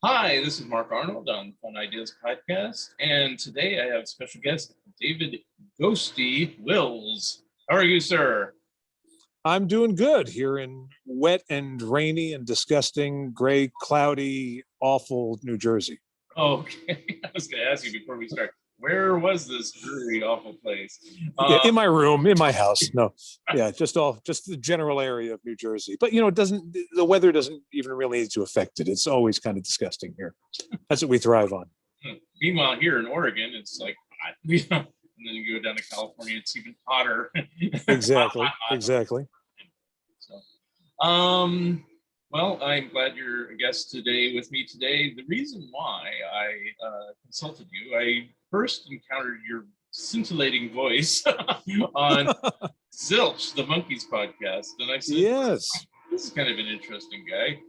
Hi, this is Mark Arnold on Fun Ideas Podcast, and today I have special guest David Ghosty Wills. How are you, sir? I'm doing good here in wet and rainy and disgusting, gray, cloudy, awful New Jersey. Okay, I was going to ask you before we start, where was this dreary, awful place? Yeah, Uh, in my room, in my house. No, yeah, just the general area of New Jersey. But it doesn't. The weather doesn't even really need to affect it. It's always kind of disgusting here. That's what we thrive on. Meanwhile, here in Oregon, it's like hot, and then you go down to California, it's even hotter. Exactly, exactly. So, well, I'm glad you're a guest today with me today. The reason why I consulted you, I first encountered your scintillating voice on Zilch, the Monkeys podcast, and I said, Yes. "This is kind of an interesting guy."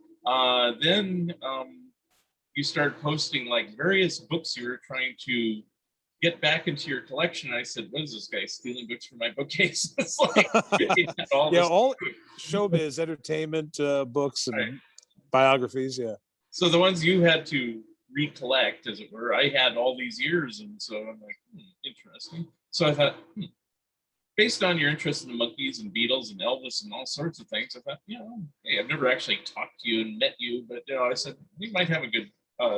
Then you started posting like various books you were trying to get back into your collection. I said, "What is this guy stealing books from my bookcase?" It's like all showbiz, entertainment books and right. biographies. Yeah. So the ones you had to recollect, as it were, I had all these years, and so I'm like, interesting. So I thought, based on your interest in the Monkees and Beatles and Elvis and all sorts of things, I thought, hey, I've never actually talked to you and met you, but I said we might have a good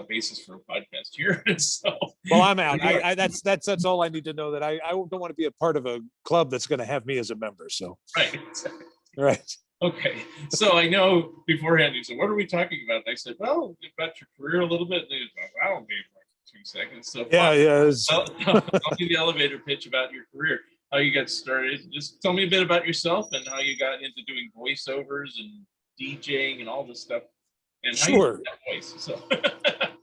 basis for a podcast here. So, well, I'm out. That's all I need to know. That I don't want to be a part of a club that's going to have me as a member. So right, right. Okay, so I know beforehand you said, "What are we talking about?" And I said, "Well, about your career a little bit." And he was like, "That'll be like 2 seconds." So I'll do the elevator pitch about your career, how you got started. Just tell me a bit about yourself and how you got into doing voiceovers and DJing and all this stuff, and how you did that voice. So.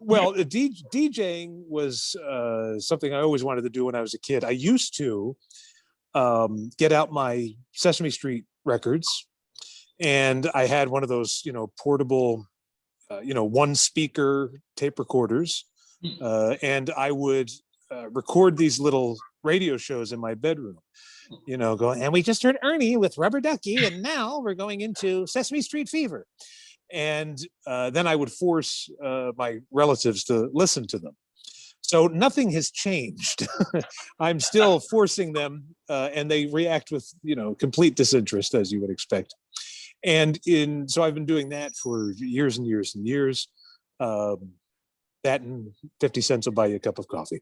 Well, DJing was something I always wanted to do when I was a kid. I used to get out my Sesame Street records, and I had one of those, portable, one speaker tape recorders, and I would record these little radio shows in my bedroom. Going, and we just heard Ernie with Rubber Ducky, and now we're going into Sesame Street Fever. And then I would force my relatives to listen to them. So nothing has changed. I'm still forcing them, and they react with, complete disinterest, as you would expect. And so I've been doing that for years and years and years. That and 50 cents will buy you a cup of coffee.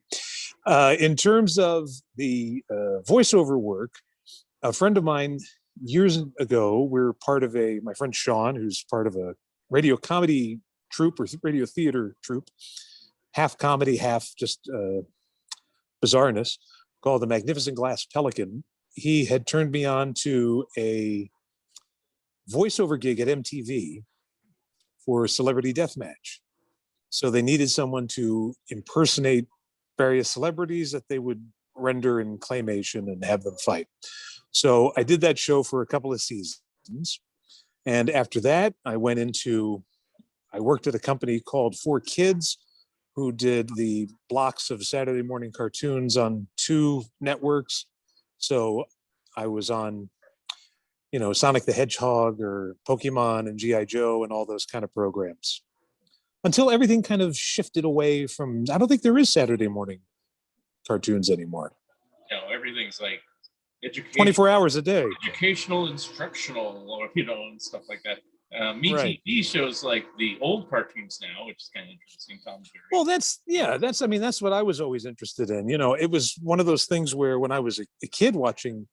In terms of the voiceover work, a friend of mine years ago, we're part of my friend Sean, who's part of a radio comedy troupe or radio theater troupe, half comedy, half just bizarreness, called the Magnificent Glass Pelican. He had turned me on to a voiceover gig at MTV for Celebrity Deathmatch. So they needed someone to impersonate various celebrities that they would render in claymation and have them fight. So I did that show for a couple of seasons. And after that, I worked at a company called 4Kids, who did the blocks of Saturday morning cartoons on 2 networks. So I was on, Sonic the Hedgehog or Pokemon and G.I. Joe and all those kind of programs. Until everything kind of shifted away from, I don't think there is Saturday morning cartoons anymore. Everything's like 24 hours a day. Educational, instructional, or, and stuff like that. Right. TV shows like the old cartoons now, which is kind of interesting. Tom Jerry. Well, that's what I was always interested in. It was one of those things where when I was a kid watching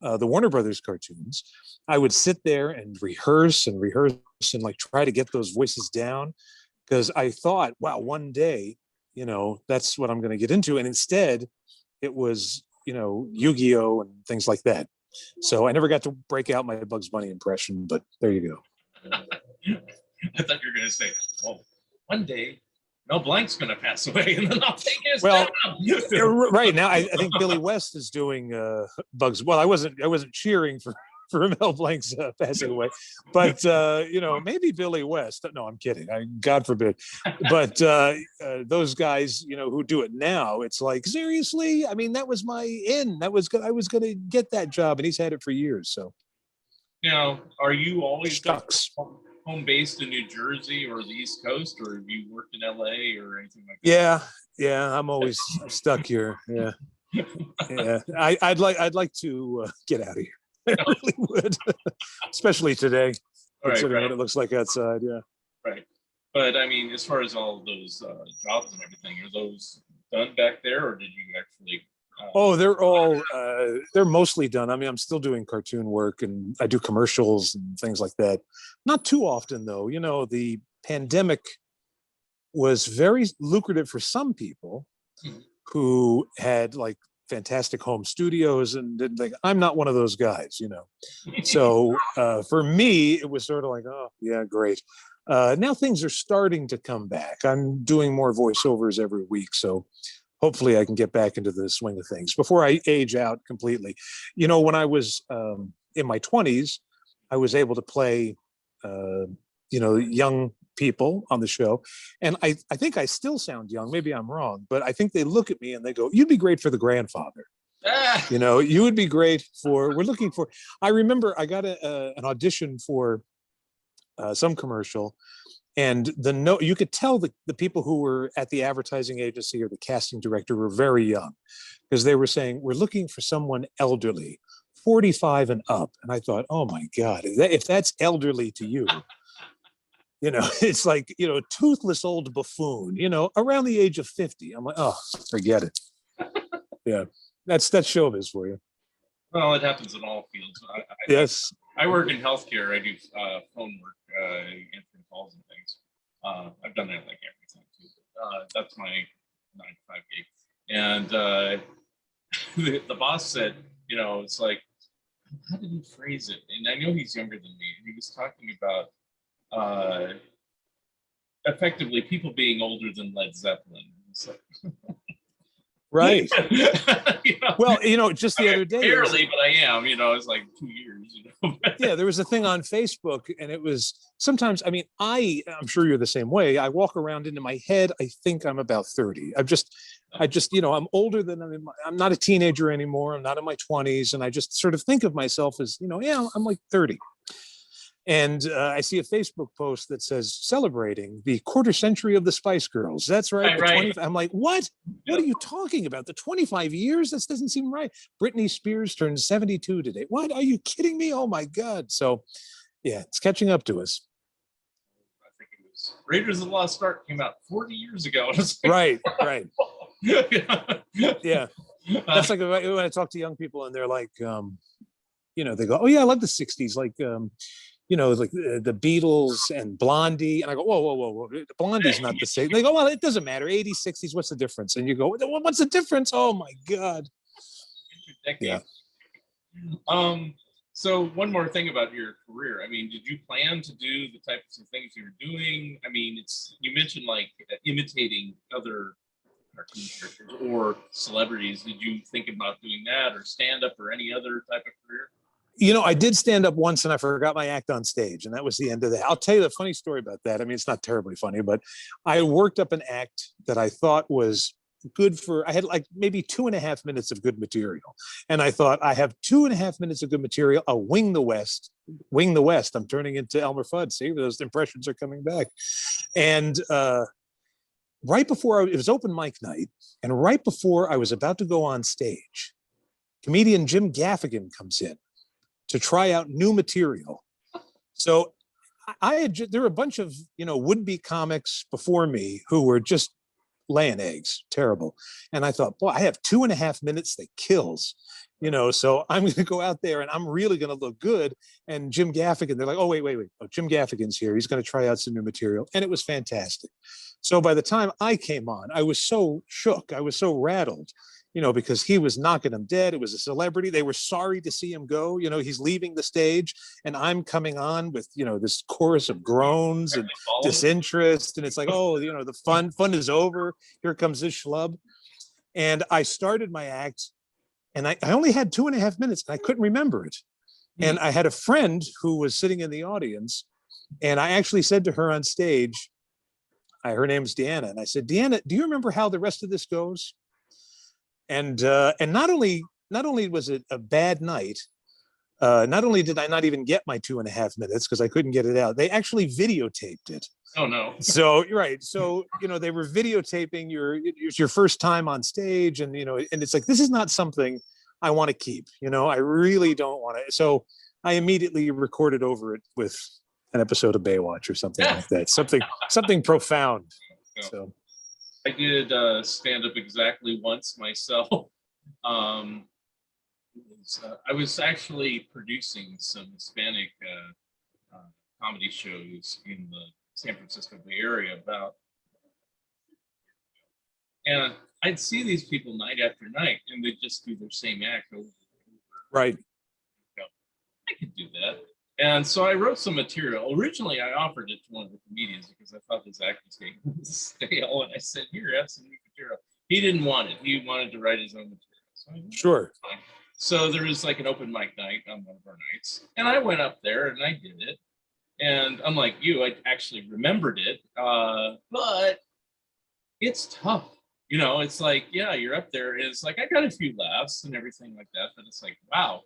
the Warner Brothers cartoons, I would sit there and rehearse and like try to get those voices down, because I thought, wow, one day, that's what I'm going to get into. And instead it was, Yu-Gi-Oh and things like that. So I never got to break out my Bugs Bunny impression, but there you go. I thought you were going to say, "Oh, one day Mel Blanc's going to pass away, and then I'll take his job." Right now, I think think Billy West is doing Bugs. Well, I wasn't cheering for Mel Blanc's passing away, but maybe Billy West. No, I'm kidding. God forbid. But those guys, who do it now, it's like, seriously. I mean, that was my in. I was going to get that job, and he's had it for years. So. Now, are you always Shucks. home based in New Jersey or the East Coast, or have you worked in LA or anything like that? Yeah, I'm always stuck here. Yeah. I'd like to get out of here. I really would, especially today, considering what it looks like outside. Yeah. Right. But I mean, as far as all those jobs and everything, are those done back there, or did you actually? They're mostly done. I mean, I'm still doing cartoon work and I do commercials and things like that. Not too often though. The pandemic was very lucrative for some people who had like fantastic home studios and didn't think, I'm not one of those guys, So for me, it was sort of like, oh yeah, great. Now things are starting to come back. I'm doing more voiceovers every week, so hopefully I can get back into the swing of things before I age out completely. When I was in my 20s, I was able to play, young people on the show. And I think I still sound young. Maybe I'm wrong, but I think they look at me and they go, you'd be great for the grandfather. You would be great we're looking for, I remember I got an audition for some commercial, and you could tell the people who were at the advertising agency or the casting director were very young, because they were saying, we're looking for someone elderly, 45 and up. And I thought, oh my God, if that's elderly to you, it's like, toothless old buffoon, around the age of 50. I'm like, oh, forget it. Yeah, that's showbiz for you. Well, it happens in all fields. Yes. I work in healthcare. I do phone work, answering calls and things. I've done that like everything too. That's my 9 to 5 gig. And the boss said, it's like, how did he phrase it? And I know he's younger than me. He was talking about effectively people being older than Led Zeppelin. It's like, right. Well, just the other day. Barely, but I am, it's like 2 years, Yeah, there was a thing on Facebook, and it was sometimes, I mean, I'm sure you're the same way. I walk around into my head, I think I'm about 30. I'm older than I'm not a teenager anymore. I'm not in my 20s. And I just sort of think of myself as, I'm like 30. And I see a Facebook post that says celebrating the quarter century of the Spice Girls. That's right. Right. I'm like, what? What are you talking about? The 25 years? That doesn't seem right. Britney Spears turned 72 today. What? Are you kidding me? Oh my God. So yeah, it's catching up to us. I think it was Raiders of the Lost Ark came out 40 years ago. Right. Yeah. That's like when I talk to young people and they're like, they go, oh yeah, I love the 60s. Like, like the Beatles and Blondie. And I go, whoa. Blondie's not the same. They go, well, it doesn't matter. 80s, 60s, what's the difference? And you go, what's the difference? Oh my God. Yeah. So one more thing about your career. I mean, did you plan to do the types of things you're doing? I mean, you mentioned like imitating other cartoon characters or celebrities. Did you think about doing that or stand up or any other type of career? I did stand up once and I forgot my act on stage, and that was the end of that. I'll tell you the funny story about that. I mean, it's not terribly funny, but I worked up an act that I thought was good I had like maybe 2.5 minutes of good material. And I thought, I have 2.5 minutes of good material. I'll wing the West. I'm turning into Elmer Fudd. See, those impressions are coming back. And right before it was open mic night, and right before I was about to go on stage, comedian Jim Gaffigan comes in to try out new material. So there were a bunch of, would-be comics before me who were just laying eggs, terrible. And I thought, boy, I have 2.5 minutes that kills, so I'm going to go out there and I'm really going to look good. And Jim Gaffigan, they're like, oh, wait. Oh, Jim Gaffigan's here. He's going to try out some new material. And it was fantastic. So by the time I came on, I was so shook. I was so rattled. Because he was knocking them dead. It was a celebrity. They were sorry to see him go. He's leaving the stage and I'm coming on with, this chorus of groans and disinterest. And it's like, oh, the fun is over. Here comes this schlub. And I started my act and I only had 2.5 minutes and I couldn't remember it. And I had a friend who was sitting in the audience and I actually said to her on stage, her name's Deanna. And I said, Deanna, do you remember how the rest of this goes? And not only was it a bad night, Not only did I not even get my 2.5 minutes because I couldn't get it out, they actually videotaped it. Oh no. So you're right. So, they were videotaping your first time on stage, and and it's like, this is not something I want to keep. I really don't want to. So I immediately recorded over it with an episode of Baywatch or something like that. Something profound. No. So I did stand up exactly once myself. I was actually producing some Hispanic comedy shows in the San Francisco Bay Area and I'd see these people night after night, and they'd just do their same act over and over. right. I could do that. And so I wrote some material. Originally, I offered it to one of the comedians because I thought this act was getting stale. And I said, here, have some new material. He didn't want it. He wanted to write his own material. So sure. So there was like an open mic night on one of our nights. And I went up there and I did it. And unlike you, I actually remembered it. But it's tough. It's like, yeah, you're up there. It's like, I got a few laughs and everything like that. But it's like, wow.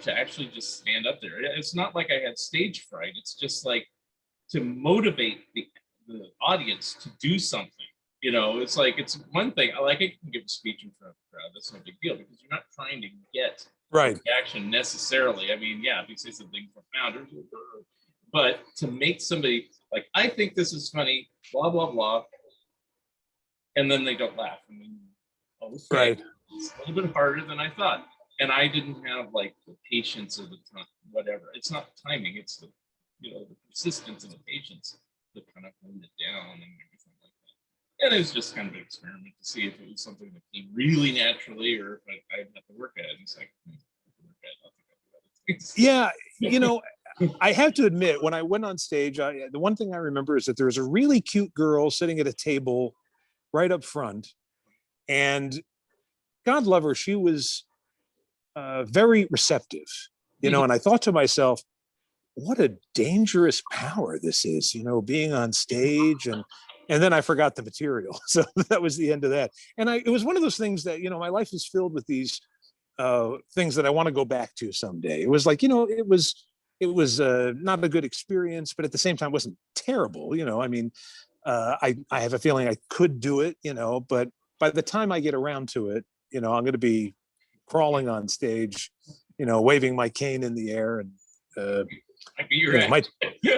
To actually just stand up there. It's not like I had stage fright. It's just like to motivate the audience to do something. It's like, it's one thing. I can give a speech in front of the crowd. That's no big deal because you're not trying to get right reaction necessarily. I mean, yeah, if you say something profound, but to make somebody like, I think this is funny, blah, blah, blah, and then they don't laugh. And then, okay, right. It's a little bit harder than I thought. And I didn't have like the patience or the time, whatever. It's not timing. It's the persistence and the patience that kind of hold it down and everything like that. And it was just kind of an experiment to see if it was something that came really naturally or if I'd have to work at it. And it's like, yeah, I have to admit, when I went on stage, the one thing I remember is that there was a really cute girl sitting at a table right up front, and God love her, she was very receptive, and I thought to myself, what a dangerous power this is, being on stage, and then I forgot the material. So that was the end of that. And it was one of those things that, my life is filled with these things that I want to go back to someday. It was like, it was not a good experience, but at the same time wasn't terrible. I mean, I have a feeling I could do it, but by the time I get around to it, I'm going to be crawling on stage, waving my cane in the air, and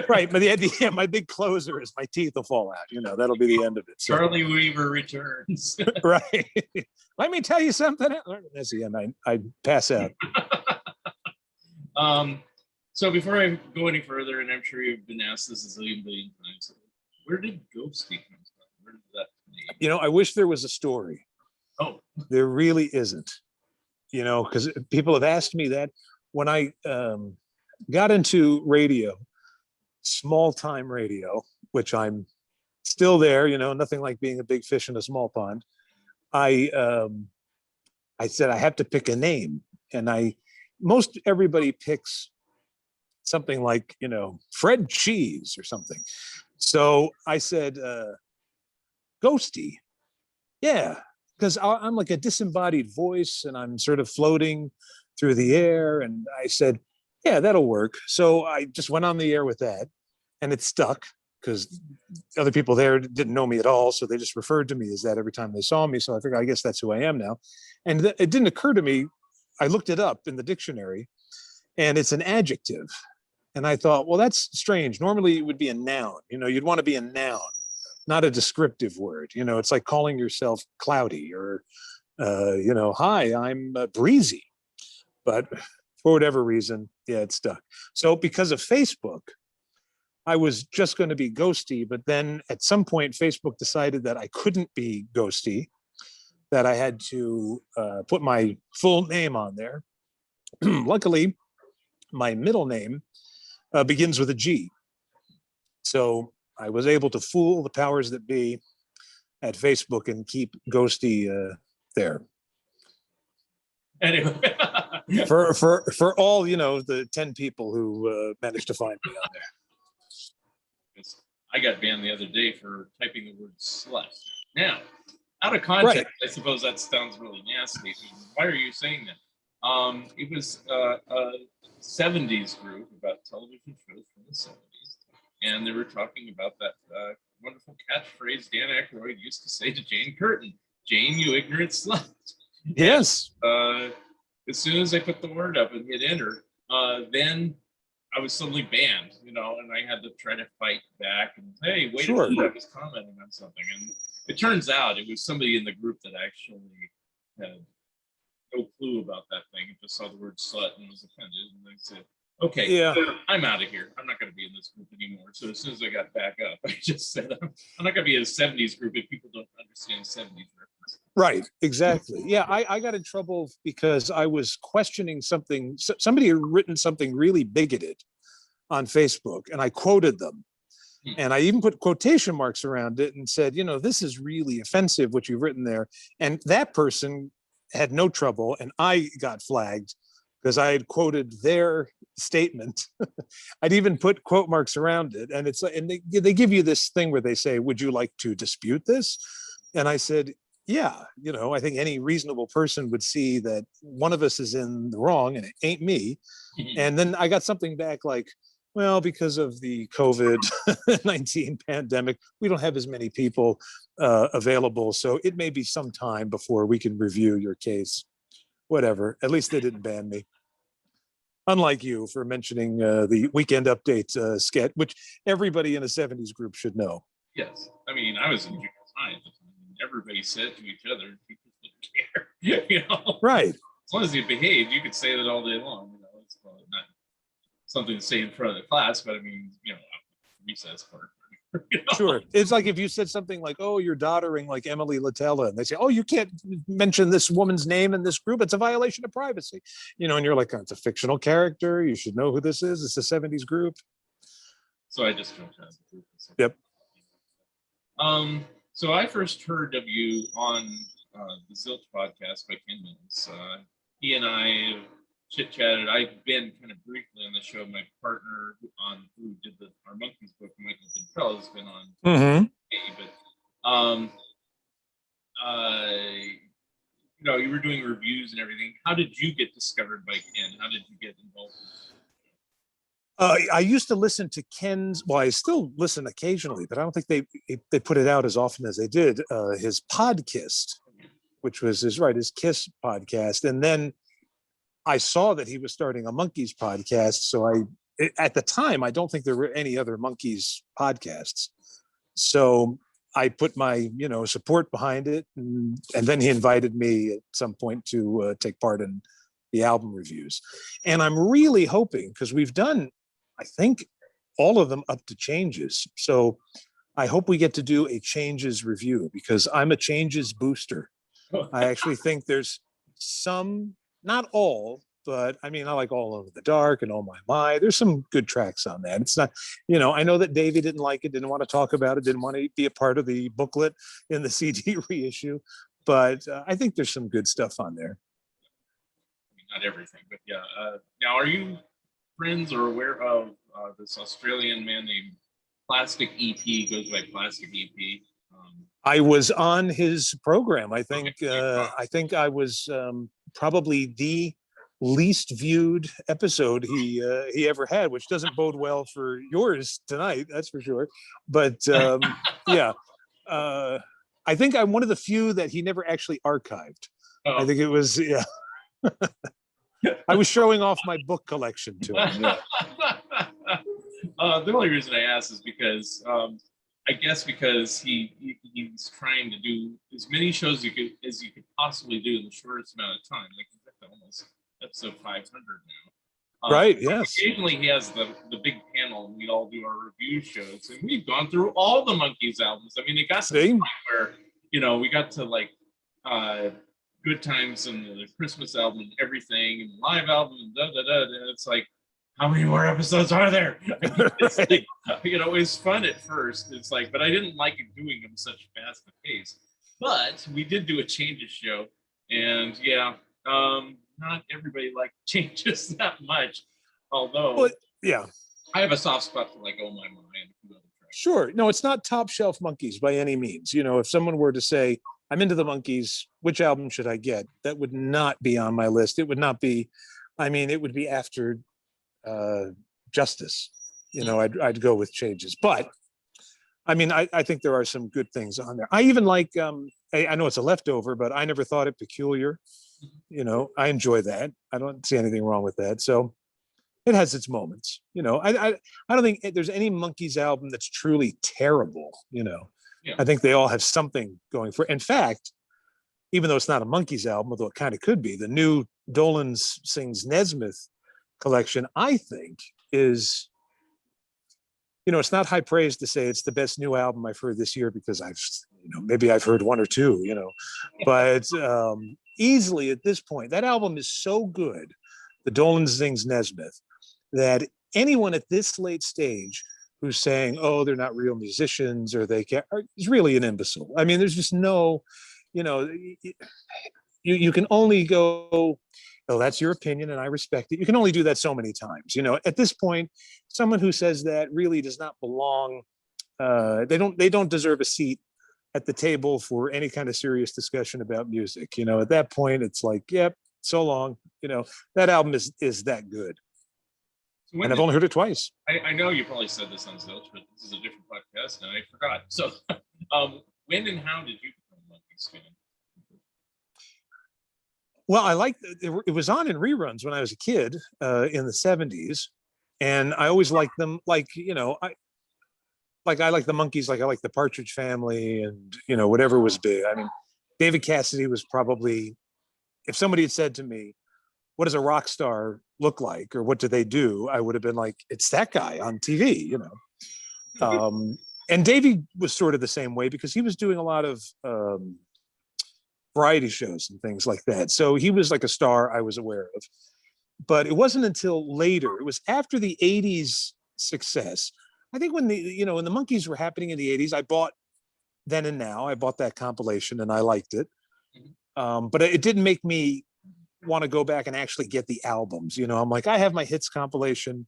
right. But my big closer is my teeth will fall out. That'll be the end of it. So. Charlie Weaver returns. Right. Let me tell you something. That's the end. I pass out. So before I go any further, and I'm sure you've been asked this a zillion billion times, where did Ghosty come from? Where did that name? I wish there was a story. Oh, there really isn't. Because people have asked me that when I got into radio, small time radio, which I'm still there, nothing like being a big fish in a small pond. I said I have to pick a name, and most everybody picks something like, Fred Cheese or something. So I said, Ghosty. Yeah. Because I'm like a disembodied voice, and I'm sort of floating through the air. And I said, yeah, that'll work. So I just went on the air with that, and it stuck because other people there didn't know me at all. So they just referred to me as that every time they saw me. So I figured, I guess that's who I am now. And it didn't occur to me. I looked it up in the dictionary, and it's an adjective. And I thought, well, that's strange. Normally it would be a noun. You'd want to be a noun, not a descriptive word. It's like calling yourself cloudy or, hi, I'm breezy. But for whatever reason, yeah, it stuck. So because of Facebook, I was just going to be Ghosty. But then at some point, Facebook decided that I couldn't be Ghosty, that I had to put my full name on there. Luckily, my middle name begins with a G. So I was able to fool the powers that be at Facebook and keep Ghosty there. Anyway, for all the 10 people who managed to find me on there. I got banned the other day for typing the word slut. Now, out of context, right. I suppose that sounds really nasty. Why are you saying that? It was a 70s group about television shows from the 70s. And they were talking about that wonderful catchphrase Dan Aykroyd used to say to Jane Curtin, Jane, you ignorant slut. Yes. And, as soon as I put the word up and hit enter, then I was suddenly banned, and I had to try to fight back and, hey, wait a minute, I was commenting on something. And it turns out it was somebody in the group that actually had no clue about that thing and just saw the word slut and was offended. And I said, okay, I'm out of here. I'm not going to be in this group anymore. So as soon as I got back up, I just said, I'm not going to be in a 70s group if people don't understand 70s references. Right, exactly. Yeah, I got in trouble because I was questioning something. Somebody had written something really bigoted on Facebook, and I quoted them. And I even put quotation marks around it and said, this is really offensive, what you've written there. And that person had no trouble, and I got flagged because I had quoted their statement. I'd even put quote marks around it. And it's like, and they give you this thing where they say, would you like to dispute this? And I said, yeah, I think any reasonable person would see that one of us is in the wrong and it ain't me. And then I got something back like, well, because of the COVID-19 pandemic, we don't have as many people available. So it may be some time before we can review your case. Whatever. At least they didn't ban me. Unlike you for mentioning the Weekend Update sketch, which everybody in a 70s group should know. Yes. I mean, I was in junior high. Everybody said to each other, people didn't care. Right. As long as you behaved, you could say that all day long. It's not something to say in front of the class, but I mean, recess part. Sure. It's like if you said something like, oh, you're doddering like Emily Latella, and they say, oh, you can't mention this woman's name in this group. It's a violation of privacy. And you're like, oh, it's a fictional character. You should know who this is. It's a 70s group. So I just jumped out of the group. Yep. So I first heard of you on the Zilch podcast by Ken Mills. He and I chit-chatted. I've been kind of briefly on the show. My partner who did our Monkeys book, Michael Ventrell, has been on. But you were doing reviews and everything. How did you get discovered by Ken? How did you get involved? I used to listen to Ken's. Well, I still listen occasionally, but I don't think they put it out as often as they did. His podcast, which was his Kiss podcast, and then I saw that he was starting a Monkeys podcast. So at the time, I don't think there were any other Monkeys podcasts. So I put my, support behind it. And then he invited me at some point to take part in the album reviews. And I'm really hoping, because we've done, I think, all of them up to Changes. So I hope we get to do a Changes review, because I'm a Changes booster. I actually think there's some, not all, but I mean, I like All Over the Dark and Oh My My. There's some good tracks on that. It's not, I know that Davey didn't like it, didn't want to talk about it, didn't want to be a part of the booklet in the CD reissue, but I think there's some good stuff on there. I mean, not everything, but yeah. Now, are you friends or aware of this Australian man named Plastic EP, goes by Plastic EP? I was on his program. I think I was probably the least viewed episode he ever had, which doesn't bode well for yours tonight, that's for sure. But yeah, I think I'm one of the few that he never actually archived. Oh. I think it was, yeah. I was showing off my book collection to him. Yeah. The only reason I asked is because I guess because he's trying to do as many shows as you could possibly do in the shortest amount of time. Like he's almost episode 500 now. Right. Yes. Occasionally he has the big panel, and we all do our review shows, and we've gone through all the Monkeys albums. I mean, it got to the point where we got to like Good Times and the Christmas album and everything, and the live album and and it's like, how many more episodes are there? I mean, it's like, it was fun at first. It's like, but I didn't like doing them such fast a pace. But we did do a Changes show, and yeah, not everybody liked Changes that much. Although, yeah, I have a soft spot for like Oh My My and a few other tracks. Sure, no, it's not top shelf Monkeys by any means. If someone were to say, I'm into the Monkees. Which album should I get? That would not be on my list. It would not be, I mean, it would be after Justice. You know, I'd go with Changes. But I mean, I think there are some good things on there. I even like, I know it's a leftover, but I never thought it peculiar. You know, I enjoy that. I don't see anything wrong with that. So it has its moments. You know, I don't think there's any Monkees album that's truly terrible. You know, Yeah. I think they all have something going for. In fact, even though it's not a Monkees album, although it kind of could be, the new Dolan Sings Nesmith collection, I think, is, you know, it's not high praise to say it's the best new album I've heard this year, because maybe I've heard one or two, you know, but easily at this point, that album is so good, the Dolan Sings Nesmith, that anyone at this late stage who's saying, oh, they're not real musicians or they can't, is really an imbecile. I mean, there's just no, you know, you can only go, oh, that's your opinion and I respect it. You can only do that so many times. You know, at this point, someone who says that really does not belong. They don't deserve a seat at the table for any kind of serious discussion about music. You know, at that point, it's like, yep, so long. You know, that album is that good. And I've only heard it twice. I know you probably said this on Zilch, but this is a different podcast and I forgot. So when and how did you become a Monkees fan? Well, I liked it was on in reruns when I was a kid in the 70s. And I always liked them, like, you know, I like the Monkees, like I like the Partridge Family and, you know, whatever was big. I mean, David Cassidy was probably, if somebody had said to me, what does a rock star look like or what do they do? I would have been like, it's that guy on TV, you know. And Davey was sort of the same way because he was doing a lot of variety shows and things like that. So he was like a star I was aware of. But it wasn't until later, it was after the 80s success. I think when the Monkees were happening in the 80s, I bought Then and Now. I bought that compilation and I liked it. But it didn't make me want to go back and actually get the albums. You know, I'm like, I have my hits compilation.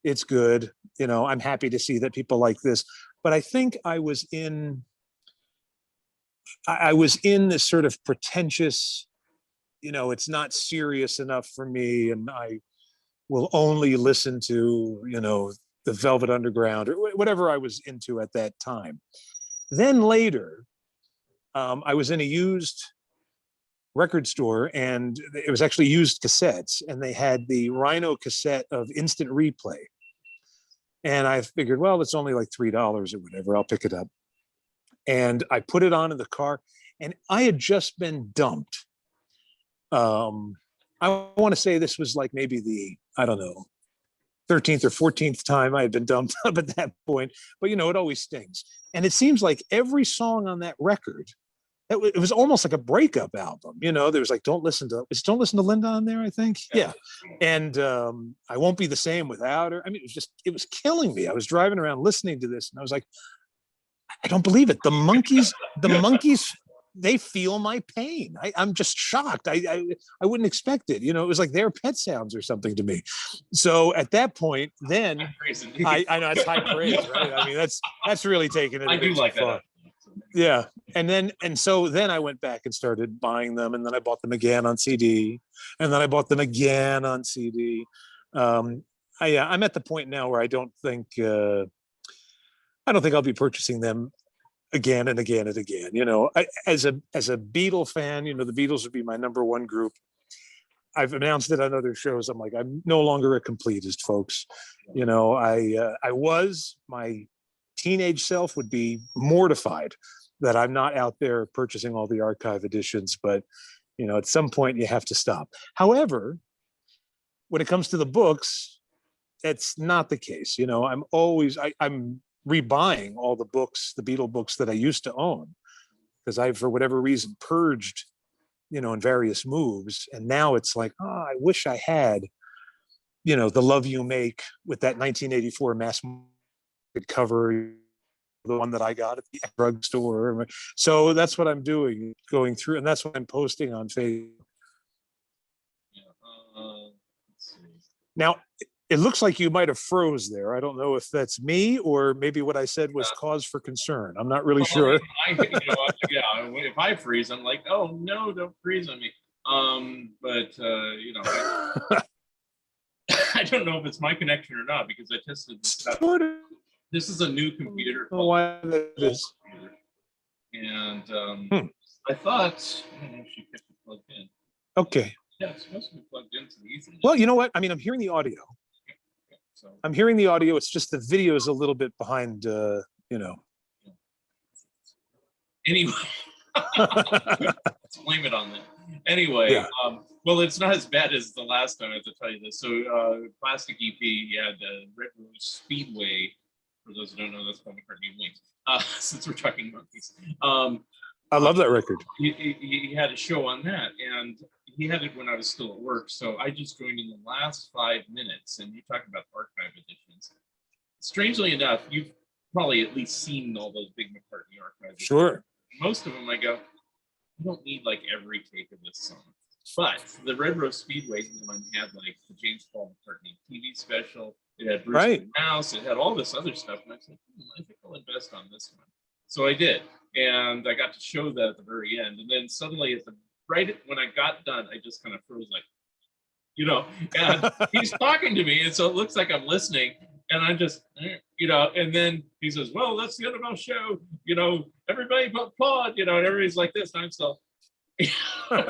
It's good. You know, I'm happy to see that people like this. But I think I was in this sort of pretentious, you know, it's not serious enough for me. And I will only listen to, you know, the Velvet Underground or whatever I was into at that time. Then later, I was in a used record store and it was actually used cassettes and they had the Rhino cassette of Instant Replay. And I figured, well, it's only like $3 or whatever. I'll pick it up. And I put it on in the car and I had just been dumped. I want to say this was like maybe the, I don't know, 13th or 14th time I had been dumped up at that point. But, you know, it always stings. And it seems like every song on that record, it was almost like a breakup album. You know, there was like, Don't Listen to Linda on there, I think. Yeah. And I Won't Be the Same Without Her. I mean, it was killing me. I was driving around listening to this and I was like, I don't believe it. The Monkees, they feel my pain. I'm just shocked. I wouldn't expect it. You know, it was like their Pet Sounds or something to me. So at that point, then I know it's high praise, right? I mean, that's really taking it. I do like that. Yeah. And so then I went back and started buying them. And then I bought them again on CD. And then I bought them again on CD. I'm at the point now where I don't think I'll be purchasing them again and again and again. You know, as a Beatle fan, you know, the Beatles would be my number one group. I've announced it on other shows. I'm like, I'm no longer a completist, folks. You know, my teenage self would be mortified that I'm not out there purchasing all the archive editions, but you know, at some point you have to stop. However, when it comes to the books, it's not the case. You know, I'm rebuying all the books, the Beatle books that I used to own, because I, for whatever reason, purged, you know, in various moves. And now it's like, oh, I wish I had, you know, The Love You Make with that 1984 mass market cover, the one that I got at the drugstore. So that's what I'm doing, going through, and that's what I'm posting on Facebook. Now, It looks like you might have froze there. I don't know if that's me or maybe what I said was cause for concern. I'm not really sure. If I freeze, I'm like, oh no, don't freeze on me. I don't know if it's my connection or not because I tested this stuff. This is a new computer. Why that is. And I thought, I don't know if she kept it plugged in. Okay. Yeah, it's supposed to be plugged into the Ethernet. Well, you know what? I mean, I'm hearing the audio. So I'm hearing the audio. It's just the video is a little bit behind, Anyway, let's blame it on that. Anyway, Yeah. Well, it's not as bad as the last time, I have to tell you this. So, Plastic EP, he had Red Rose Speedway. For those who don't know, that's Paul McCartney Wings. Since we're talking monkeys. I love that record. He had a show on that, and he had it when I was still at work. So I just joined in the last 5 minutes, and you're talking about archive editions. Strangely enough, you've probably at least seen all those big McCartney archives. Sure. Most of them, I go, you don't need like every take of this song. But the Red Rose Speedway one had like the James Paul McCartney TV special. It had Bruce Mouse. It had all this other stuff. And I said, I think I'll invest on this one. So I did. And I got to show that at the very end. And then suddenly when I got done, I just kind of froze like, and he's talking to me. And so it looks like I'm listening. And I just, and then he says, well, that's the end of our show. Everybody applaud, and everybody's like this. And I'm still, it was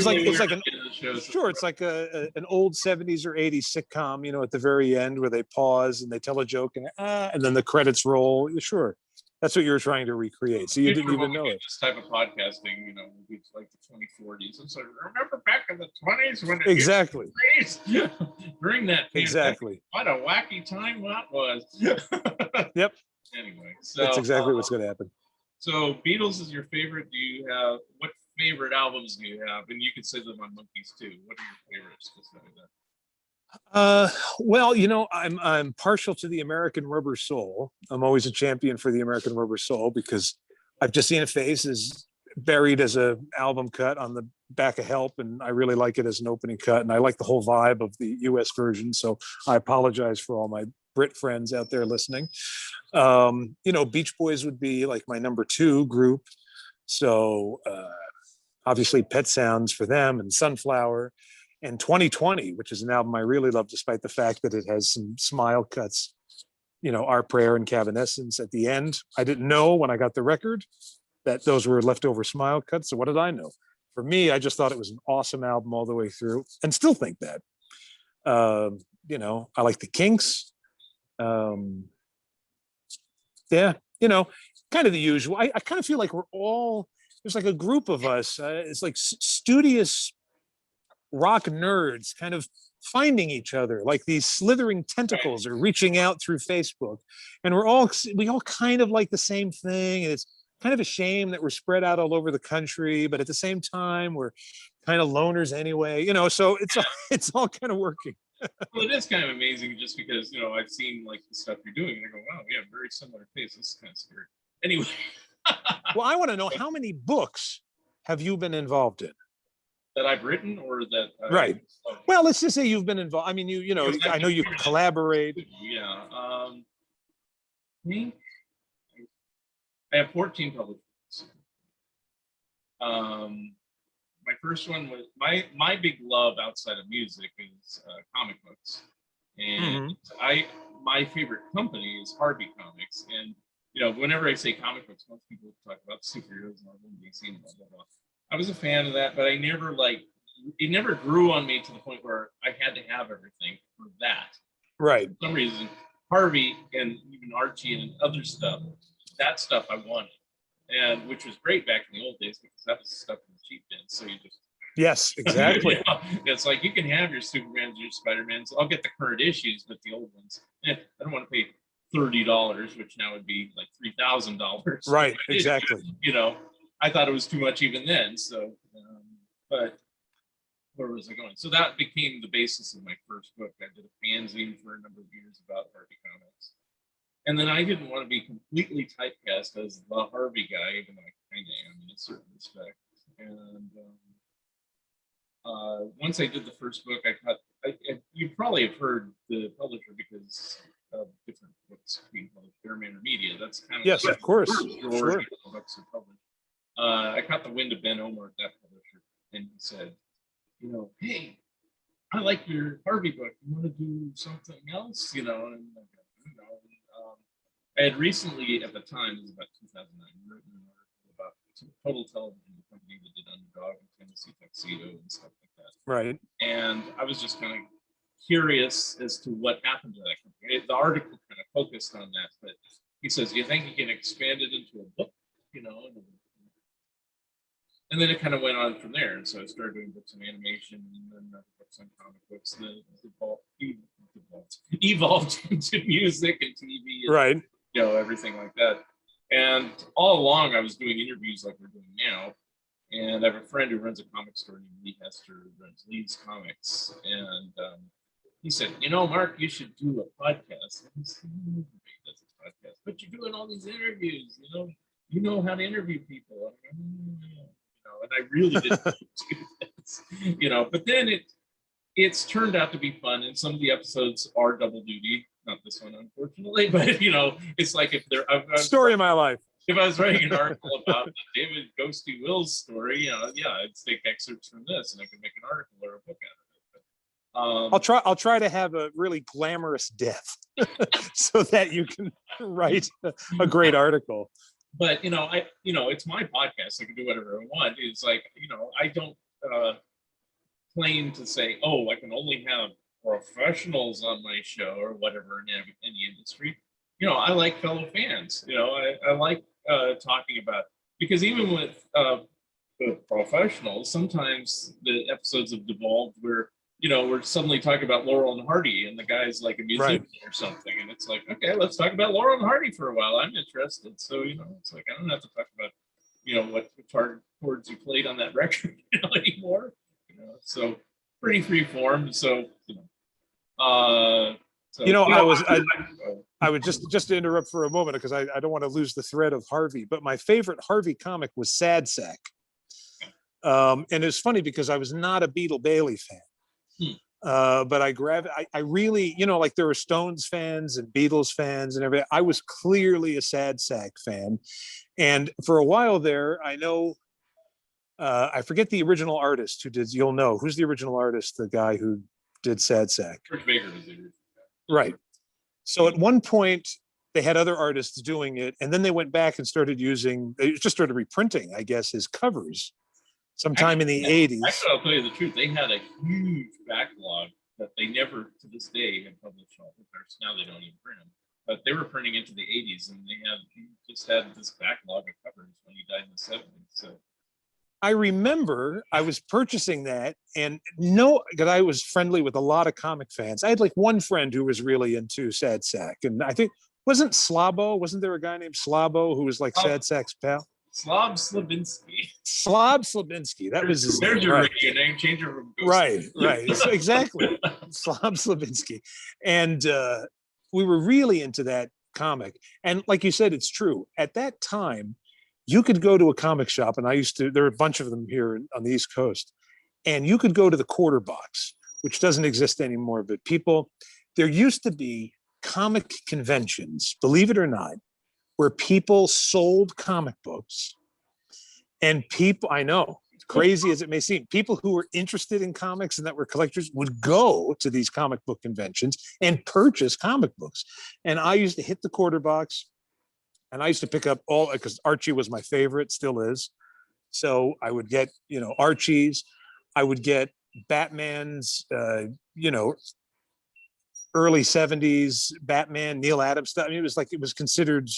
like, it's like it's like an old 70s or 80s sitcom, at the very end where they pause and they tell a joke and then the credits roll. Sure. That's what you were trying to recreate. So you didn't even know it. This type of podcasting, it's like the 2040s. And so remember back in the 20s when exactly during that pandemic, exactly what a wacky time that was. Yep. Anyway, so that's exactly what's going to happen. So Beatles is your favorite. Do you have what favorite albums do you have? And you could say them on Monkeys too. What are your favorites? Well, I'm partial to the American Rubber Soul. I'm always a champion for the American Rubber Soul because I've just seen a Face is buried as a album cut on the back of Help, and I really like it as an opening cut, and I like the whole vibe of the US version. So I apologize for all my Brit friends out there listening. Beach Boys would be like my number 2 group. So obviously Pet Sounds for them, and Sunflower, and 2020, which is an album I really love, despite the fact that it has some smile cuts, Our Prayer and Cavanescence at the end. I didn't know when I got the record that those were leftover smile cuts. So what did I know? For me, I just thought it was an awesome album all the way through, and still think that. I like the Kinks. Kind of the usual. I kind of feel like there's like a group of us. It's like studious rock nerds kind of finding each other, like these slithering tentacles are reaching out through Facebook, and we all kind of like the same thing. And it's kind of a shame that we're spread out all over the country, but at the same time, we're kind of loners anyway, so it's all kind of working. Well, it is kind of amazing just because, I've seen like the stuff you're doing and I go, wow, we have very similar tastes. This is kind of scary. Anyway. Well, I want to know, how many books have you been involved in? That I've written or that? Right. Well, let's just say you've been involved. I mean, I know you collaborate. Yeah. I have 14 published books. My first one was my big love outside of music is comic books, and my favorite company is Harvey Comics. And whenever I say comic books, most people talk about superheroes, Marvel, DC, and blah blah blah. I was a fan of that, but I never it never grew on me to the point where I had to have everything for that. Right. For some reason, Harvey and even Archie and other stuff, that stuff I wanted. And which was great back in the old days because that was stuff in the cheap bin. So you just yes, exactly. It's like you can have your Supermans, your Spider-Mans. I'll get the current issues, but the old ones, I don't want to pay $30, which now would be like $3,000. Right, exactly. I thought it was too much even then. So, but where was I going? So that became the basis of my first book. I did a fanzine for a number of years about Harvey Comics. And then I didn't want to be completely typecast as the Harvey guy, even though I kind of am in a certain respect. And once I did the first book, I you probably have heard the publisher because of different books being published, Fairmanor Media. That's kind of yes, of course, sure. Books are published. I caught the wind of Ben Omar at that publisher, and he said, hey, I like your Harvey book. You want to do something else? And I had recently, at the time, it was about 2009, written an article about Total Television, the company that did Underdog and Tennessee Tuxedo and stuff like that. Right. And I was just kind of curious as to what happened to that company. The article kind of focused on that, but he says, you think you can expand it into a book? And then it kind of went on from there. And so I started doing books on animation and then books on comic books, and then evolved into music and TV and, right. Everything like that. And all along I was doing interviews like we're doing now. And I have a friend who runs a comic store named Lee Hester, who runs Lee's Comics. And he said, Mark, you should do a podcast. And I said, nobody does a podcast, but you're doing all these interviews, you know how to interview people. And I really didn't do this, but then it's turned out to be fun. And some of the episodes are double duty, not this one, unfortunately, but it's like if they're story of my life. If I was writing an article about the David Ghosty Wills story, I'd take excerpts from this and I could make an article or a book out of it. But, I'll try to have a really glamorous death so that you can write a great article. But it's my podcast. I can do whatever I want. It's like, I don't claim to say, oh, I can only have professionals on my show or whatever in any industry. I like fellow fans. I like talking about, because even with the professionals, sometimes the episodes have devolved where we're suddenly talking about Laurel and Hardy, and the guy's like a musician or something, and it's like, okay, let's talk about Laurel and Hardy for a while. I'm interested. So it's like I don't have to talk about what guitar chords you played on that record anymore. So pretty free form. So I would just to interrupt for a moment because I don't want to lose the thread of Harvey, but my favorite Harvey comic was Sad Sack. And it's funny because I was not a Beetle Bailey fan. But I really, like there were Stones fans and Beatles fans and everything. I was clearly a Sad Sack fan. And for a while there, I know, I forget the original artist who did, you'll know, who's the original artist, the guy who did Sad Sack? George Baker was the original. Right. So at one point they had other artists doing it, and then they went back and they just started reprinting, I guess, his covers sometime in the 80s. Actually, I'll tell you the truth. They had a huge backlog that they never, to this day, have published all the covers. Now they don't even print them. But they were printing into the 80s, and he just had this backlog of covers when he died in the 70s. So I remember I was purchasing that, and because I was friendly with a lot of comic fans. I had like one friend who was really into Sad Sack, and I think wasn't there a guy named Slabo who was like Sad Sack's pal? Slob Slabinski. That was his name. There's your radio name changer from Ghosty. Right. So exactly. Slob Slabinski. And we were really into that comic. And like you said, it's true. At that time, you could go to a comic shop, and there were a bunch of them here on the East Coast, and you could go to the Quarter Box, which doesn't exist anymore, but there used to be comic conventions, believe it or not, where people sold comic books, and I know, crazy as it may seem, people who were interested in comics and that were collectors would go to these comic book conventions and purchase comic books. And I used to hit the Quarter Box, and I used to pick up because Archie was my favorite, still is. So I would get, Archie's, I would get Batman's, early 70s Batman, Neil Adams stuff. I mean, it was considered,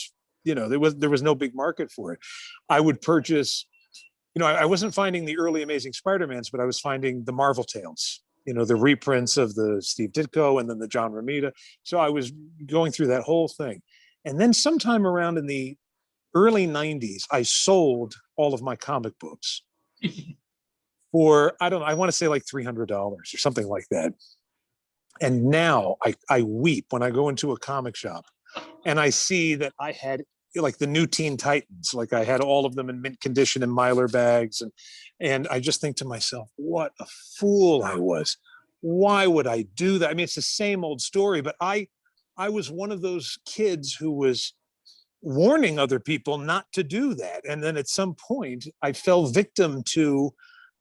there was no big market for it. I would purchase, I wasn't finding the early Amazing Spider-Mans, but I was finding the Marvel Tales, the reprints of the Steve Ditko and then the John Romita. So I was going through that whole thing. And then sometime around in the early 90s, I sold all of my comic books for, I want to say like $300 or something like that. And now I weep when I go into a comic shop and I see that I had like the new Teen Titans, like I had all of them in mint condition in Mylar bags. And I just think to myself, what a fool I was. why would I do that? I mean, it's the same old story, but I was one of those kids who was warning other people not to do that. And then at some point I fell victim to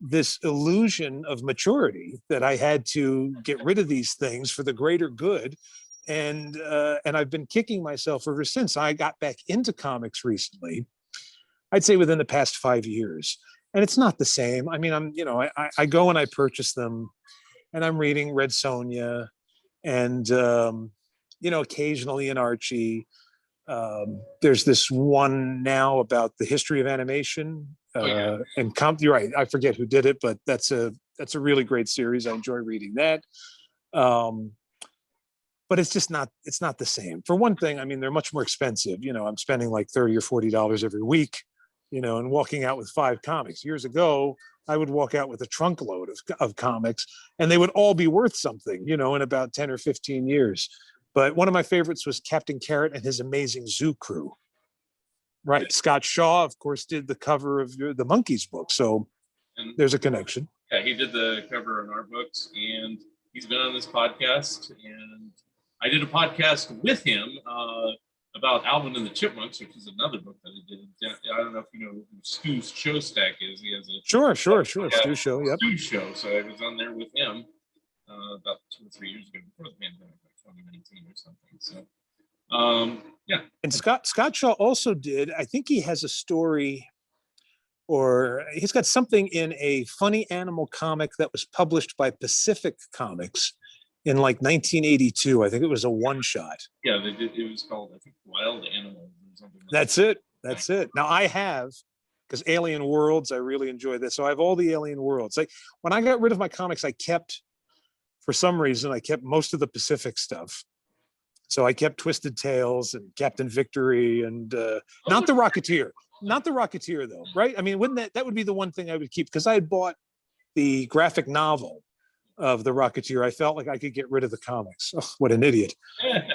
this illusion of maturity that I had to get rid of these things for the greater good. And I've been kicking myself ever since. I got back into comics recently, I'd say within the past 5 years. And it's not the same. I mean, I go and I purchase them, and I'm reading Red Sonja and, occasionally an Archie. There's this one now about the history of animation. And you're right, I forget who did it, but that's a really great series. I enjoy reading that. But it's not the same. For one thing, I mean, they're much more expensive. I'm spending like $30 or $40 every week, and walking out with 5 comics. Years ago, I would walk out with a trunk load of comics, and they would all be worth something, in about 10 or 15 years. But one of my favorites was Captain Carrot and his Amazing Zoo Crew. Right. Scott Shaw, of course, did the cover of the Monkees book. So there's a connection. Yeah, he did the cover in our books, and he's been on this podcast. And I did a podcast with him about Alvin and the Chipmunks, which is another book that I did. I don't know if you know who Stu's Show Stack is. He has a sure. Stu Show, yep. Stu Show. So I was on there with him about 2 or 3 years ago before the pandemic, like 2019 or something. So yeah. And Scott Shaw also did, I think he has a story, or he's got something in a funny animal comic that was published by Pacific Comics in like 1982. I think it was a one-shot. Yeah, they did. It was called, I think, Wild Animals or something like That's that. That's it. Now I have, because Alien Worlds, I really enjoy this. So I have all the Alien Worlds. Like when I got rid of my comics, for some reason, I kept most of the Pacific stuff. So I kept Twisted Tales and Captain Victory and not the Rocketeer though, right? I mean, wouldn't that would be the one thing I would keep, because I had bought the graphic novel of the Rocketeer. I felt like I could get rid of the comics. Oh, what an idiot.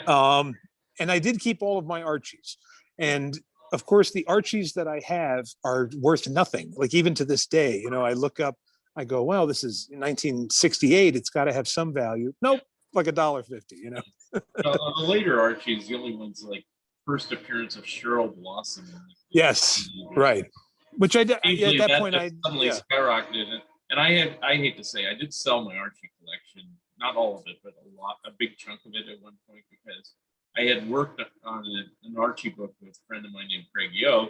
And I did keep all of my Archies. And of course, the Archies that I have are worth nothing. Like even to this day, I look up, I go, well, this is 1968. It's got to have some value. Nope, like $1.50, The later Archies, the only ones like first appearance of Cheryl Blossom. Yes, right. Which at that point I suddenly skyrocketed. And I hate to say, I did sell my Archie collection, not all of it, but a big chunk of it at one point, because I had worked on an Archie book with a friend of mine named Craig Yo.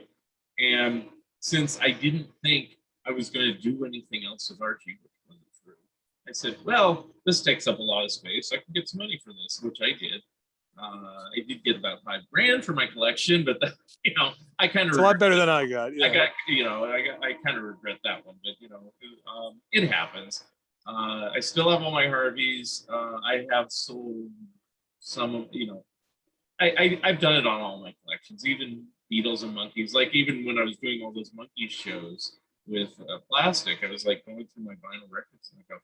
And since I didn't think I was going to do anything else with Archie, which wasn't true, I said, well, this takes up a lot of space. I can get some money for this, which I did. I did get about $5,000 for my collection, but I kind of. It's a lot better than I got. Yeah. I kind of regret that one, but it happens. I still have all my Harveys. I have sold some of, I've done it on all my collections, even Beatles and Monkees. Like even when I was doing all those Monkees shows with plastic, I was like going through my vinyl records and I go,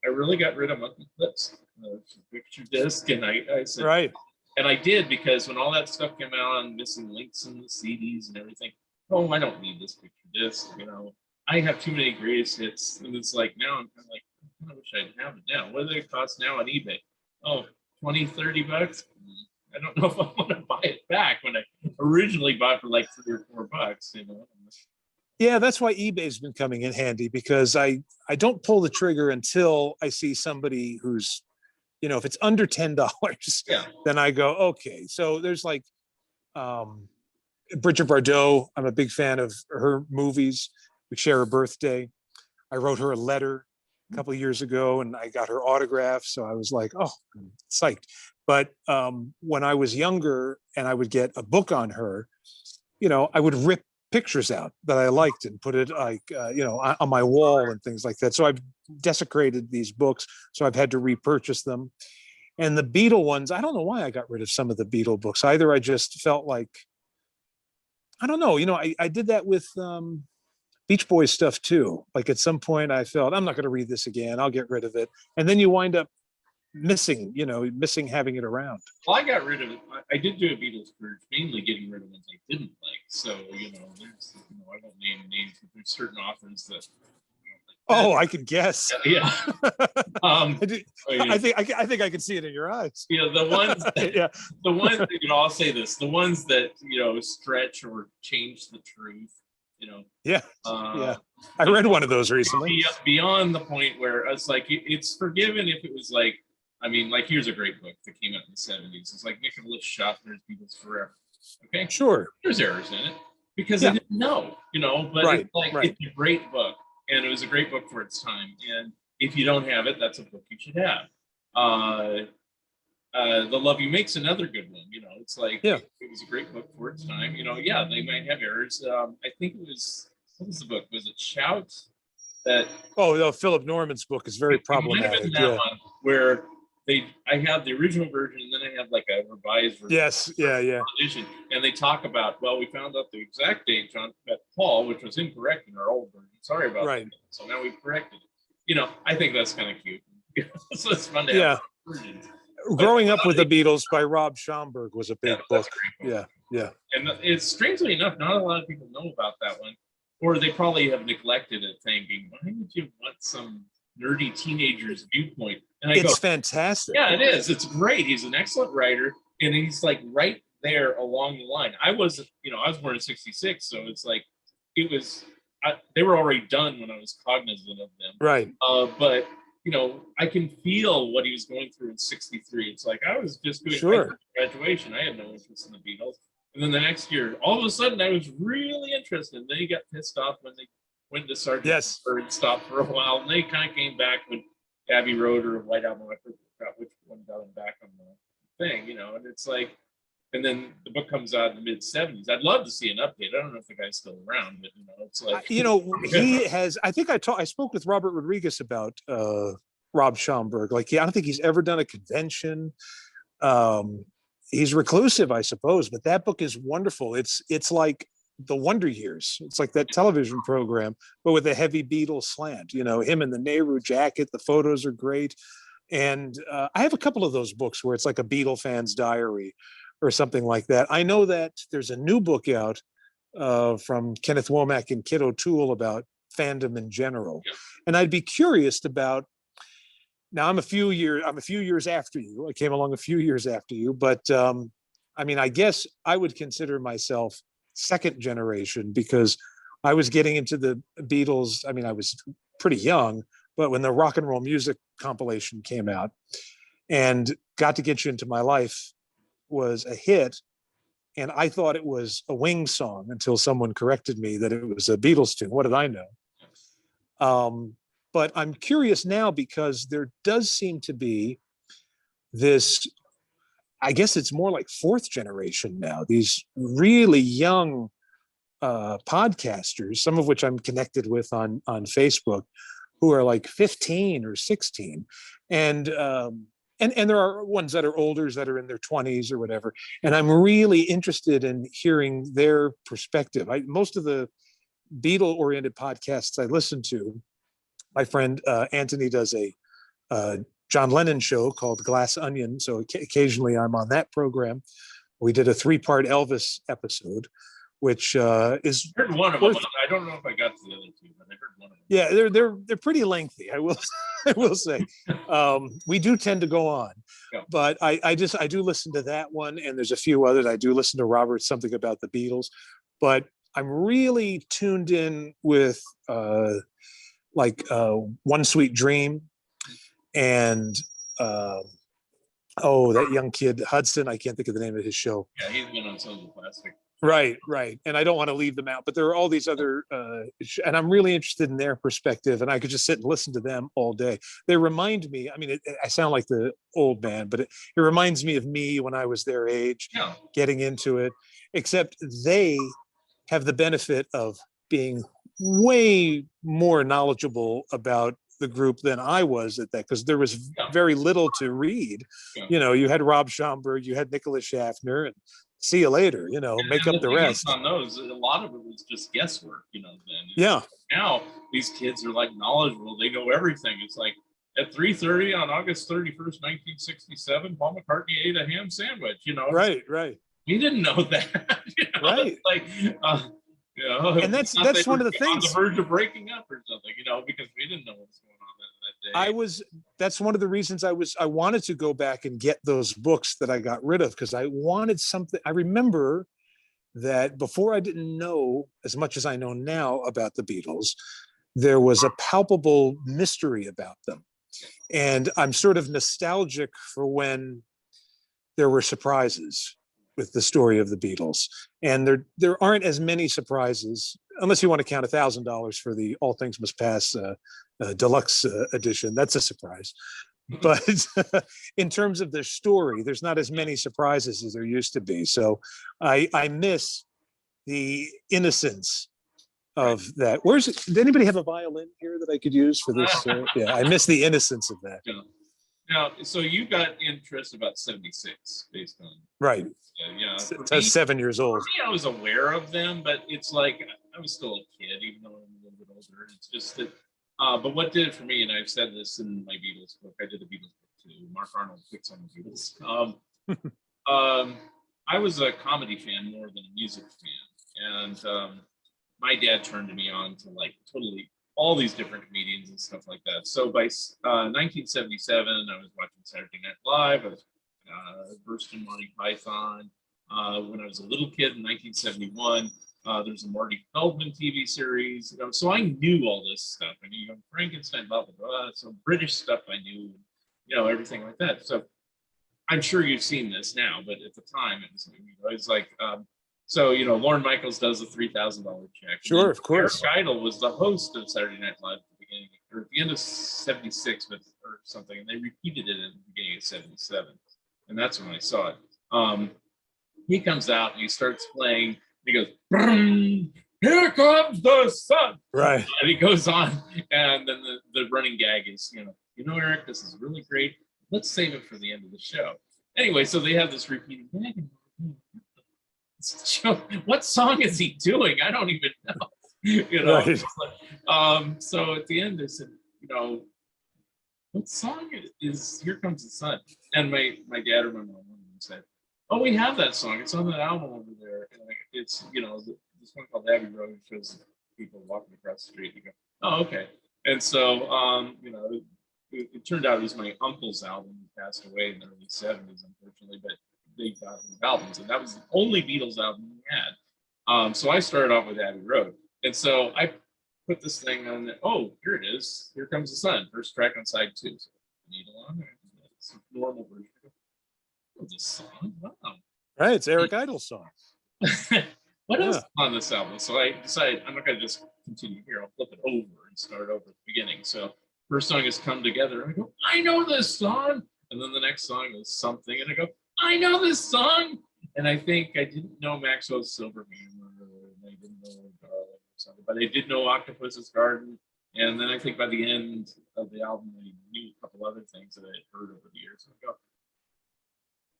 I really got rid of Monkey Clips, picture disc, and I said, right. And I did, because when all that stuff came out on missing links and the CDs and everything, I don't need this picture disc. I have too many greatest hits, and it's like now I'm kind of like, I wish I'd have it now. What do they cost now on eBay? Oh, $20-$30. I don't know if I want to buy it back when I originally bought for like $3 or $4. Yeah, that's why eBay's been coming in handy, because I don't pull the trigger until I see somebody who's, if it's under $10, then I go, okay. So there's like Bridget Bardot. I'm a big fan of her movies. We share a birthday. I wrote her a letter a couple of years ago and I got her autograph. So I was like, oh, I'm psyched. But when I was younger and I would get a book on her, I would rip pictures out that I liked and put it like, on my wall and things like that. So I've desecrated these books. So I've had to repurchase them. And the Beatle ones, I don't know why I got rid of some of the Beatle books. Either I just felt like, I don't know, I did that with Beach Boys stuff too. Like at some point I felt, I'm not going to read this again. I'll get rid of it. And then you wind up missing having it around. Well, I got rid of it. I did do a Beatles purge, mainly getting rid of ones I didn't like. So, there's, I won't name names, but there's certain authors that, like Oh, I could guess. Yeah. I think I can see it in your eyes. You know, the ones that, you know, I'll say this, the ones that, you know, stretch or change the truth, you know. Yeah. I read one of those recently. Beyond the point where it's like, it's forgiven if it was like, I mean, like, here's a great book that came out in the 70s. It's like Nicholas Schaffner's Beatles Forever. Okay. Sure. There's errors in it because I didn't know, you know, but it's like, it's a great book, and it was a great book for its time. And if you don't have it, that's a book you should have. The Love You Make's another good one. You know, it's like, it was a great book for its time. You know, yeah, they might have errors. I think it was, what was the book? Was it Shout? That Philip Norman's book is very problematic. That one where I have the original version, and then I have like a revised version. Yes, edition, and they talk about, well, we found out the exact date John met Paul, which was incorrect in our old version. Sorry about that. So now we've corrected it. You know, I think that's kind of cute. So it's fun to have versions. Growing Up with the Beatles by Rob Schomberg was a big book. Yeah. And it's, strangely enough, not a lot of people know about that one, or they probably have neglected it, thinking, why would you want some nerdy teenager's viewpoint? And it's fantastic. Yeah, it is. It's great. He's an excellent writer, and he's like right there along the line. I was born in '66, so it's like they were already done when I was cognizant of them. Right. But you know, I can feel what he was going through in '63. It's like I was just doing graduation. I had no interest in the Beatles. And then the next year, all of a sudden, I was really interested. And then he got pissed off when they went to Sgt. Pepper and stopped for a while. And they kind of came back when Abbey Road or White Album, I forgot which one got him back on the thing, you know. And it's like, and then the book comes out in the mid '70s. I'd love to see an update. I don't know if the guy's still around, but you know, it's like, you know, he has. I think I spoke with Robert Rodriguez about Rob Schomberg. Like, I don't think he's ever done a convention. He's reclusive, I suppose, but that book is wonderful. It's like the Wonder Years. It's like that television program, but with a heavy Beatles slant. You know, him in the Nehru jacket. The photos are great, and I have a couple of those books where it's like a Beatle fan's diary or something like that. I know that there's a new book out from Kenneth Womack and Kit O'Toole about fandom in general, and I'd be curious about. Now I'm a few years after you. I came along a few years after you, but I mean, I guess I would consider myself second generation because I was getting into the Beatles. I mean, I was pretty young, but when the Rock and Roll Music compilation came out and Got to Get You Into My Life was a hit, and I thought it was a Wings song until someone corrected me that it was a Beatles tune. What did I know? But I'm curious now because there does seem to be this, I guess it's more like fourth generation now, these really young podcasters, some of which I'm connected with on Facebook, who are like 15 or 16. And there are ones that are older that are in their 20s or whatever. And I'm really interested in hearing their perspective. Most of the Beatle-oriented podcasts I listen to, my friend Anthony does a John Lennon show called Glass Onion. So occasionally I'm on that program. We did a 3-part Elvis episode, which is. I heard one of them. I don't know if I got to the other two, but I heard one of them. Yeah, they're pretty lengthy. I will say. We do tend to go on, but I do listen to that one, and there's a few others. I do listen to Robert Something About the Beatles, but I'm really tuned in with. One Sweet Dream and that young kid Hudson, I can't think of the name of his show. Yeah, he's been on Sons of Plastic. Right. And I don't want to leave them out, but there are all these other and I'm really interested in their perspective, and I could just sit and listen to them all day. They remind me, I mean, I sound like the old man, but it reminds me of me when I was their age, getting into it, except they have the benefit of being way more knowledgeable about the group than I was at that, because there was very little to read. You know, you had Rob Schomberg, you had Nicholas Schaffner, and see you later, you know, make up the rest. On those, a lot of it was just guesswork, you know, then. Now these kids are like knowledgeable. They know everything. It's like at 3:30 on August 31st, 1967, Paul McCartney ate a ham sandwich, you know. Right. He didn't know that. You know? Right. Like Yeah, And that's one of the things. On the verge of breaking up or something, because we didn't know what was going on that day. That's one of the reasons I wanted to go back and get those books that I got rid of, because I wanted something. I remember that before I didn't know as much as I know now about the Beatles, there was a palpable mystery about them. And I'm sort of nostalgic for when there were surprises with the story of the Beatles. And there aren't as many surprises, unless you want to count $1,000 for the All Things Must Pass deluxe edition. That's a surprise. But in terms of their story, there's not as many surprises as there used to be. So I miss the innocence of that. Where's it? Did anybody have a violin here that I could use for this? Yeah, I miss the innocence of that. Yeah. Now, so you got interest about 76 based on right. Yeah. I was 7 years old. For me, I was aware of them, but it's like I was still a kid, even though I'm a little bit older. It's just that. But what did it for me, and I've said this in my Beatles book. I did a Beatles book too. Mark Arnold picks on the Beatles. I was a comedy fan more than a music fan, and my dad turned me on to like totally all these different comedians and stuff like that. So by 1977, I was watching Saturday Night Live. I was versed in Monty Python. When I was a little kid in 1971, there's a Marty Feldman TV series. So I knew all this stuff. I knew Frankenstein, blah, blah, blah. So British stuff I knew, everything like that. So I'm sure you've seen this now, but at the time it was like, so, Lorne Michaels does a $3,000 check. Sure, of course. Eric Idle was the host of Saturday Night Live at the beginning, or at the end of 76 or something, and they repeated it at the beginning of 77. And that's when I saw it. He comes out and he starts playing, and he goes, "Here comes the sun." Right. And he goes on, and then the running gag is, Eric, this is really great. Let's save it for the end of the show. Anyway, so they have this repeating gag. What song is he doing? I don't even know. Right. So at the end, I said, what song is "Here Comes the Sun"? And my dad or my mom said, "Oh, we have that song. It's on that album over there. And it's this one called Abbey Road shows people walking across the street." You go, "Oh, okay." And so it turned out it was my uncle's album. He passed away in the early 70s, unfortunately, but they got his albums, and that was the only Beatles album we had. So I started off with Abbey Road, and so I put this thing on. Oh, here it is. Here Comes the Sun. First track on side 2. So needle on there. It's a normal version. Oh, this song. Wow. Right, it's Eric Idle's song. What else is on this album? So I decided I'm not going to just continue here. I'll flip it over and start over at the beginning. So first song is "Come Together." And I go, I know this song. And then the next song is something, and I go, I know this song. And I think I didn't know Maxwell's Silver Hammer, and I didn't know Darling or something, but I did know Octopus's Garden. And then I think by the end of the album, I knew a couple other things that I had heard over the years. And I go,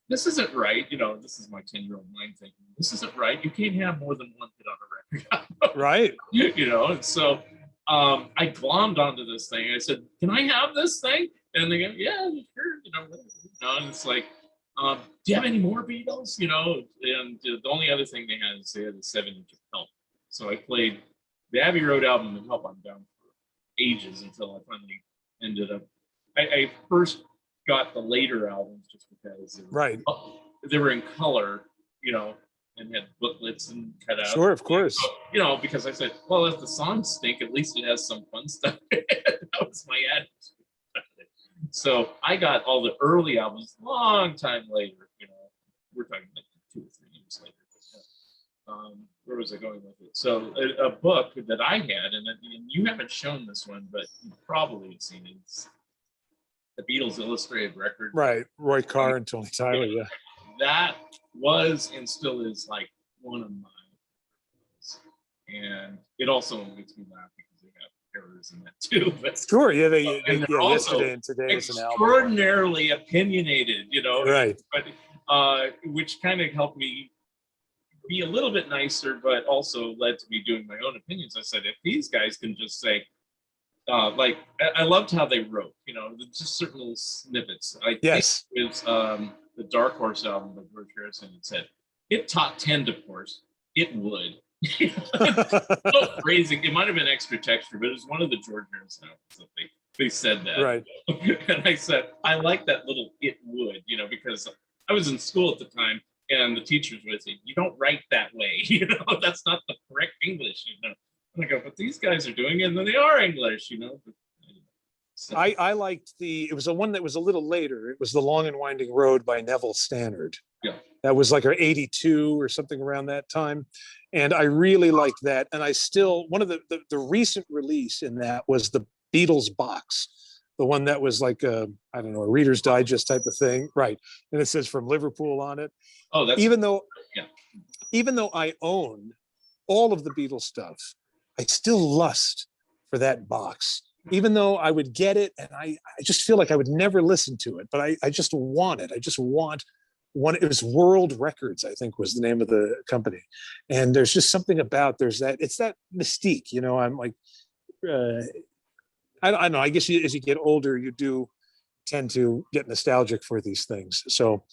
this isn't right. This is my 10-year-old mind thinking, this isn't right. You can't have more than one hit on a record. Right. And so I glommed onto this thing. I said, can I have this thing? And they go, yeah, sure. And it's like, do you have any more Beatles? And the only other thing they had is they had a 7-inch of Help. So I played the Abbey Road album and Help on down for ages until I finally ended up. I first got the later albums just because they were in color, and had booklets and cutouts. Sure, of course. So, because I said, well, if the songs stink, at least it has some fun stuff. That was my attitude. So I got all the early albums long time later. We're talking like 2 or 3 years later. Where was I going with it? So a book that I had, and you haven't shown this one, but you probably have seen it. It's the Beatles Illustrated Record. Right, Roy Carr and Tony Tyler. Yeah, that was and still is like one of my favorites. And it also makes me laugh because they have errors in that too. But sure, yeah, they're also Yesterday and Today is an album. Extraordinarily opinionated, right? But which kind of helped me be a little bit nicer, but also led to me doing my own opinions. I said, if these guys can just say, like, I loved how they wrote, just certain little snippets. I think it was the Dark Horse album by George Harrison. It said, it top 10 of course, it would. So crazy. It might have been Extra Texture, but it was one of the George Harrison albums that they said that. Right. And I said, I like that little "it would," because I was in school at the time, and the teachers would say, "You don't write that way, that's not the correct English, And I go, but these guys are doing it, and they are English. But, so. I liked it was the one that was a little later. It was The Long and Winding Road by Neville Stannard. Yeah. That was like our 82 or something around that time. And I really liked that. And I still, one of the recent release in that was the Beatles box, the one that was like a Reader's Digest type of thing. Right. And it says From Liverpool on it. Oh, that's even though I own all of the Beatles stuff, I still lust for that box. Even though I would get it, and I just feel like I would never listen to it, but I just want it. I just want one. It was World Records, I think, was the name of the company. And there's just something about it's that mystique. I'm like, I don't know. I guess as you get older, you do tend to get nostalgic for these things. So,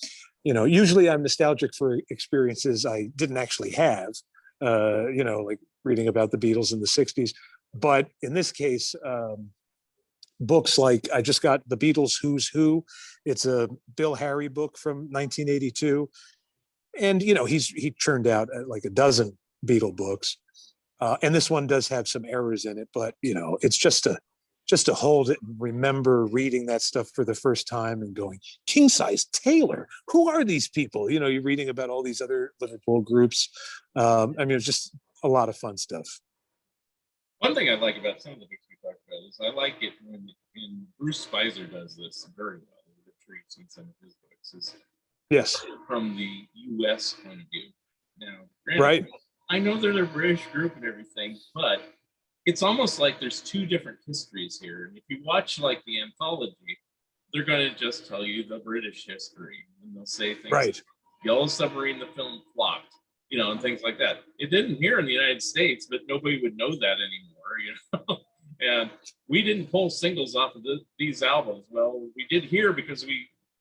usually I'm nostalgic for experiences I didn't actually have. Like reading about the Beatles in the 60s. But in this case, books like I just got The Beatles Who's Who. It's a Bill Harry book from 1982. And, he churned out like a dozen Beatle books. And this one does have some errors in it, but, it's just to hold it and remember reading that stuff for the first time and going, King Size Taylor, who are these people? You're reading about all these other Liverpool groups. It's just a lot of fun stuff. One thing I like about some of the books we talked about is I like it when Bruce Spicer does this very well. The treats in some of his books is from the U.S. point of view. Now, granted, right? I know they're a British group and everything, but it's almost like there's two different histories here. And if you watch like the anthology, they're going to just tell you the British history, and they'll say things like Yellow Submarine, the film flopped, and things like that. It didn't here in the United States, but nobody would know that anymore. And we didn't pull singles off of these albums. Well, we did here because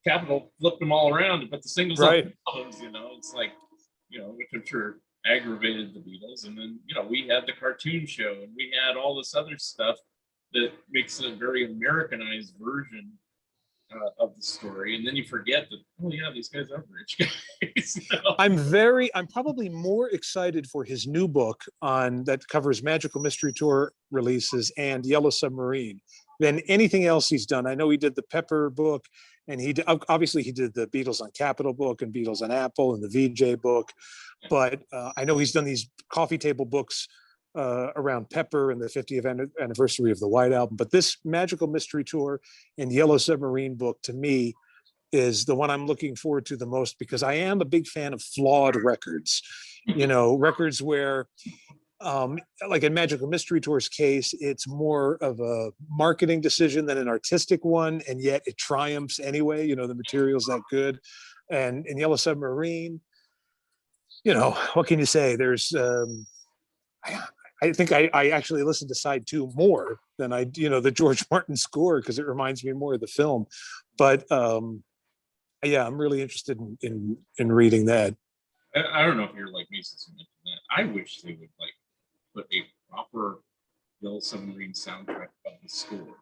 Capitol flipped them all around and put the singles on the albums. It's like, which I'm sure aggravated the Beatles. And then, we had the cartoon show, and we had all this other stuff that makes it a very Americanized version of the story. And then you forget that, these guys are rich guys. I'm probably more excited for his new book that covers Magical Mystery Tour releases and Yellow Submarine than anything else he's done. I know he did the Pepper book, and he did the Beatles on Capitol book and Beatles on Apple and the VJ book. But I know he's done these coffee table books around Pepper and the 50th anniversary of the White Album. But this Magical Mystery Tour and Yellow Submarine book, to me, is the one I'm looking forward to the most, because I am a big fan of flawed records. Records where, like in Magical Mystery Tour's case, it's more of a marketing decision than an artistic one, and yet it triumphs anyway. The material's that good. And in Yellow Submarine, what can you say? There's I think I actually listened to side 2 more than I, the George Martin score, because it reminds me more of the film. But I'm really interested in reading that. I don't know if you're like me since you mentioned that. I wish they would put a proper Yellow Submarine soundtrack of the score,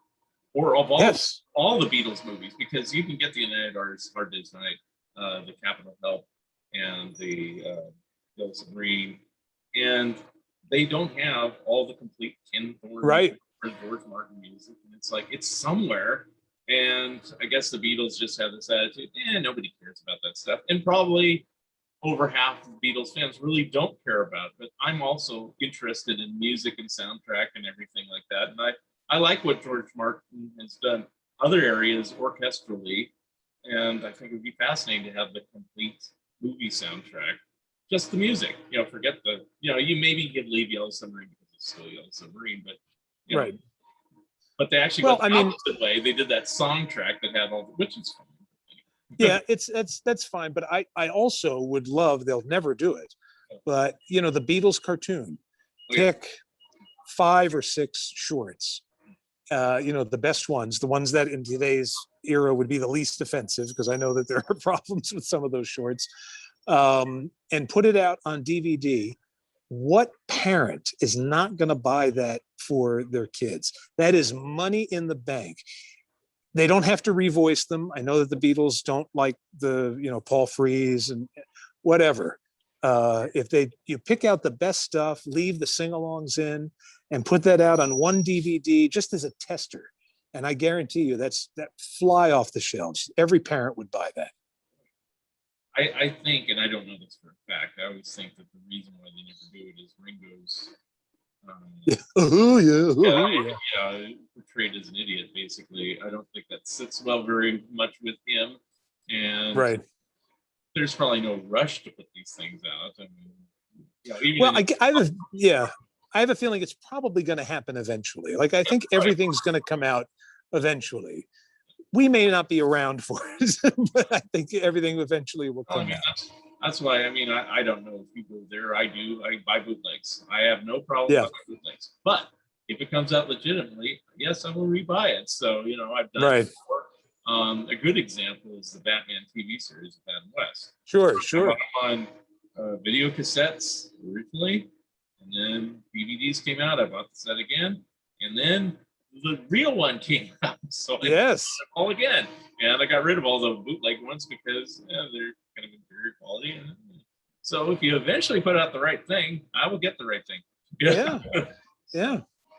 or of all the Beatles movies, because you can get the United Artists, Hard Day's Night, the Capitol Help, and the Yellow Submarine, and they don't have all the complete Ken Thorne or George Martin music, and it's like it's somewhere. And I guess the Beatles just have this attitude, nobody cares about that stuff, and probably over half of Beatles fans really don't care about it. But I'm also interested in music and soundtrack and everything like that, and I like what George Martin has done other areas orchestrally, and I think it would be fascinating to have the complete movie soundtrack. Just the music, forget you maybe could leave Yellow Submarine because it's still Yellow Submarine, but but they actually went the opposite way. They did that song track that had all the witches. Yeah, that's fine, but I also would love, they'll never do it, but the Beatles cartoon, pick 5 or 6 shorts, the best ones, the ones that in today's era would be the least offensive, because I know that there are problems with some of those shorts. And put it out on DVD What parent is not going to buy that for their kids? That is money in the bank. They don't have to revoice them. I know that the Beatles don't like the, Paul Frees and whatever. If you pick out the best stuff, leave the sing-alongs in, and put that out on one DVD just as a tester, and I guarantee you that fly off the shelves. Every parent would buy that. I think, and I don't know this for a fact, I always think that the reason why they never do it is Ringo's portrayed as an idiot, basically. I don't think that sits well very much with him. And right. There's probably no rush to put these things out. I mean, I have a feeling it's probably going to happen eventually. Like, I think everything's going to come out eventually. We may not be around for it, but I think everything eventually will come out. That's why, I don't know if you go there. I do. I buy bootlegs. I have no problem with bootlegs. But if it comes out legitimately, yes, I will rebuy it. So, I've done it before. A good example is the Batman TV series of Adam West. Sure. I bought them on video cassettes originally, and then DVDs came out. I bought the set again, and then the real one came out. So I bought it all again, and I got rid of all the bootleg ones because they're kind of inferior quality. So if you eventually put out the right thing, I will get the right thing. Yeah.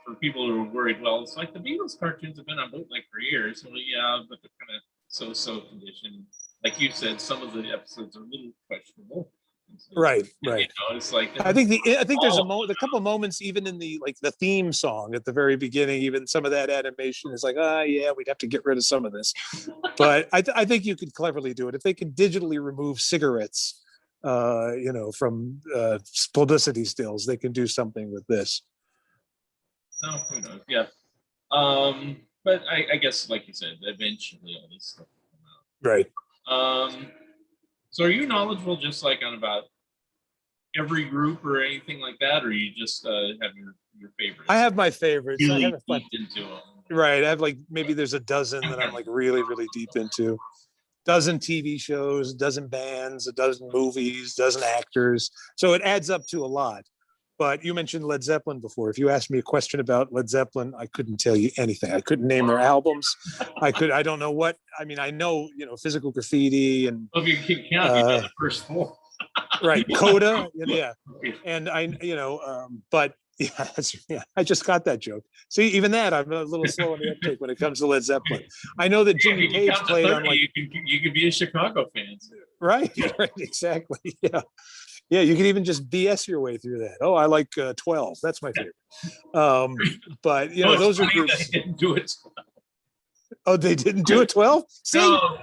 For people who are worried, well, it's like the Beatles cartoons have been on bootleg for years. Well, yeah, but they're kind of so conditioned. Like you said, some of the episodes are a little questionable. Right. It's like I think there's a couple of moments even in the theme song at the very beginning. Even some of that animation is like, we'd have to get rid of some of this. But I think you could cleverly do it if they can digitally remove cigarettes, from publicity stills. They can do something with this. No, who knows? Yeah. But I guess, like you said, eventually all this stuff will come out. Right. So are you knowledgeable just like on about every group or anything like that, or you just have your favorites? I have my favorites. Really I have deep into them. Right. I have maybe there's a dozen that I'm really, really deep into. Dozen TV shows, dozen bands, a dozen movies, dozen actors. So it adds up to a lot. But you mentioned Led Zeppelin before. If you asked me a question about Led Zeppelin, I couldn't tell you anything. I couldn't name their albums. I don't know what. I know, Physical Graffiti and. Well, if you can count, you know the first four. Right, Coda, and but I just got that joke. See, even that, I'm a little slow on the uptake when it comes to Led Zeppelin. I know that Jimmy Page played 30, on you could be a Chicago fan. Right, exactly, yeah. Yeah, you can even just BS your way through that. Oh, I like 12. That's my favorite. But those are groups. They didn't do it. Oh, they didn't do it 12? See, no,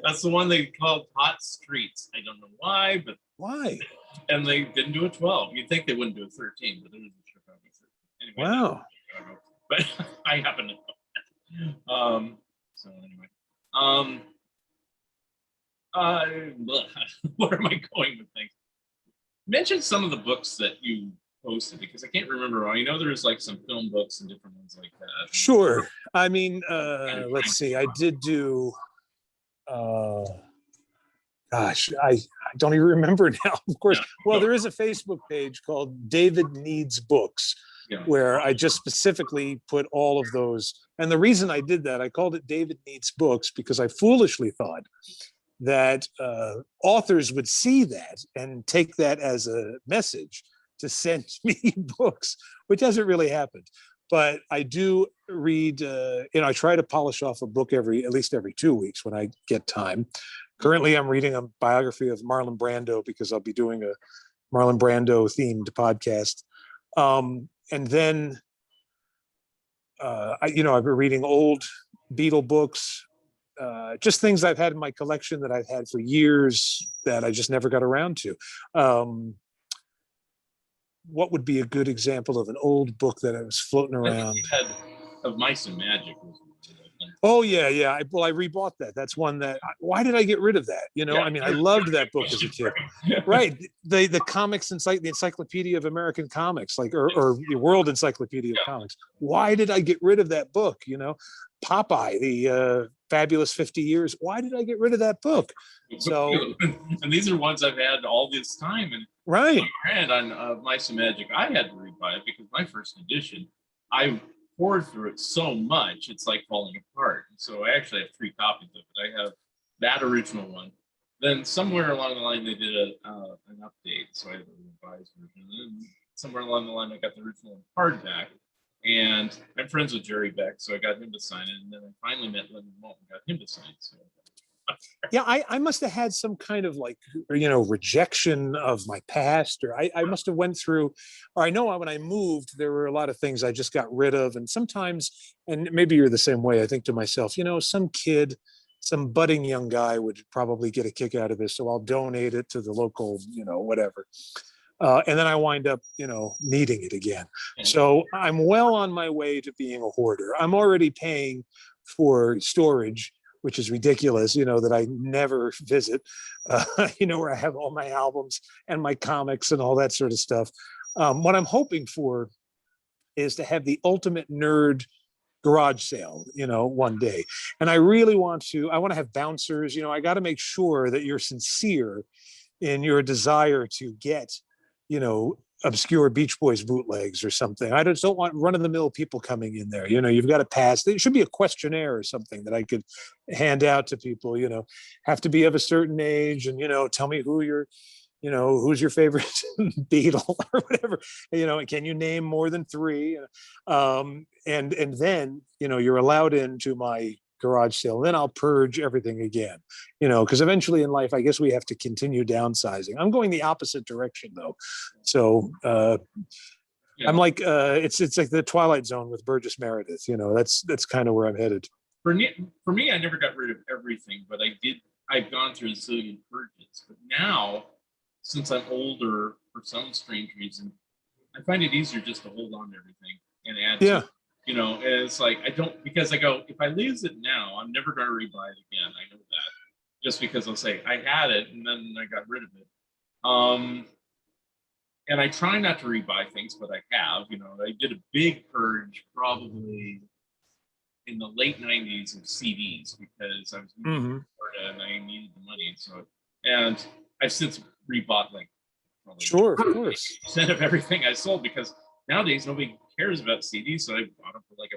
that's the one they called Hot Streets. I don't know why, but why? And they didn't do a 12. You'd think they wouldn't do a 13, but it was a Chicago 13. Anyway, wow. But I happen to know. So anyway. Where am I going with things? Mention some of the books that you posted, because I can't remember. I know there's like some film books and different ones like that. Sure. Let's see. I did do. Gosh, I don't even remember now. Of course. Well, there is a Facebook page called David Needs Books, where I just specifically put all of those. And the reason I did that, I called it David Needs Books because I foolishly thought that authors would see that and take that as a message to send me books, which hasn't really happened. But I do read, I try to polish off a book at least every 2 weeks when I get time. Currently, I'm reading a biography of Marlon Brando because I'll be doing a Marlon Brando themed podcast. And then, I've been reading old Beatle books, just things I've had in my collection that I've had for years that I just never got around to. What would be a good example of an old book that I was floating around? Of Mice and Magic. Oh yeah. I rebought that. That's one that. Why did I get rid of that? I loved that book as a kid. Right. The comics the Encyclopedia of American Comics, or the World Encyclopedia of Comics. Why did I get rid of that book? Popeye, the Fabulous 50 Years. Why did I get rid of that book? So, and these are ones I've had all this time, and Right. And on Mice and Magic, I had to rebuy it because my first edition, I poured through it so much, it's like falling apart. And so I actually have 3 copies of it. I have that original one. Then somewhere along the line, they did an update, so I had the revised version. And then somewhere along the line, I got the original hardback. And I'm friends with Jerry Beck, so I got him to sign it. And then I finally met Lennon Moulton and got him to sign it. So Yeah, I must have had some kind of like, rejection of my past, or I must have went through, or I know when I moved, there were a lot of things I just got rid of. And sometimes, and maybe you're the same way, I think to myself, some kid, some budding young guy would probably get a kick out of this. So I'll donate it to the local, whatever. And then I wind up, needing it again. So I'm well on my way to being a hoarder. I'm already paying for storage, which is ridiculous, that I never visit, where I have all my albums and my comics and all that sort of stuff. What I'm hoping for is to have the ultimate nerd garage sale, one day. And I really want to have bouncers, I got to make sure that you're sincere in your desire to get, obscure Beach Boys bootlegs or something. I just don't want run-of-the-mill people coming in there. You've got to pass. There should be a questionnaire or something that I could hand out to people. Have to be of a certain age, and tell me who your, who's your favorite Beatle or whatever. Can you name more than 3? And then you're allowed into my garage sale. Then I'll purge everything again, because eventually in life, I guess we have to continue downsizing. I'm going the opposite direction though. So I'm like, it's like the Twilight Zone with Burgess Meredith, that's kind of where I'm headed. For me, I never got rid of everything, but I've gone through a zillion purges. But now, since I'm older, for some strange reason, I find it easier just to hold on to everything and add to it. And it's like, because I go, if I lose it now, I'm never going to rebuy it again. I know that, just because I'll say I had it and then I got rid of it. And I try not to rebuy things, but I have. I did a big purge probably in the late 90s of CDs because I was moving to Florida and I needed the money. And I've since rebought like sure, of course, % of everything I sold, because nowadays nobody cares about CDs, so I bought them for like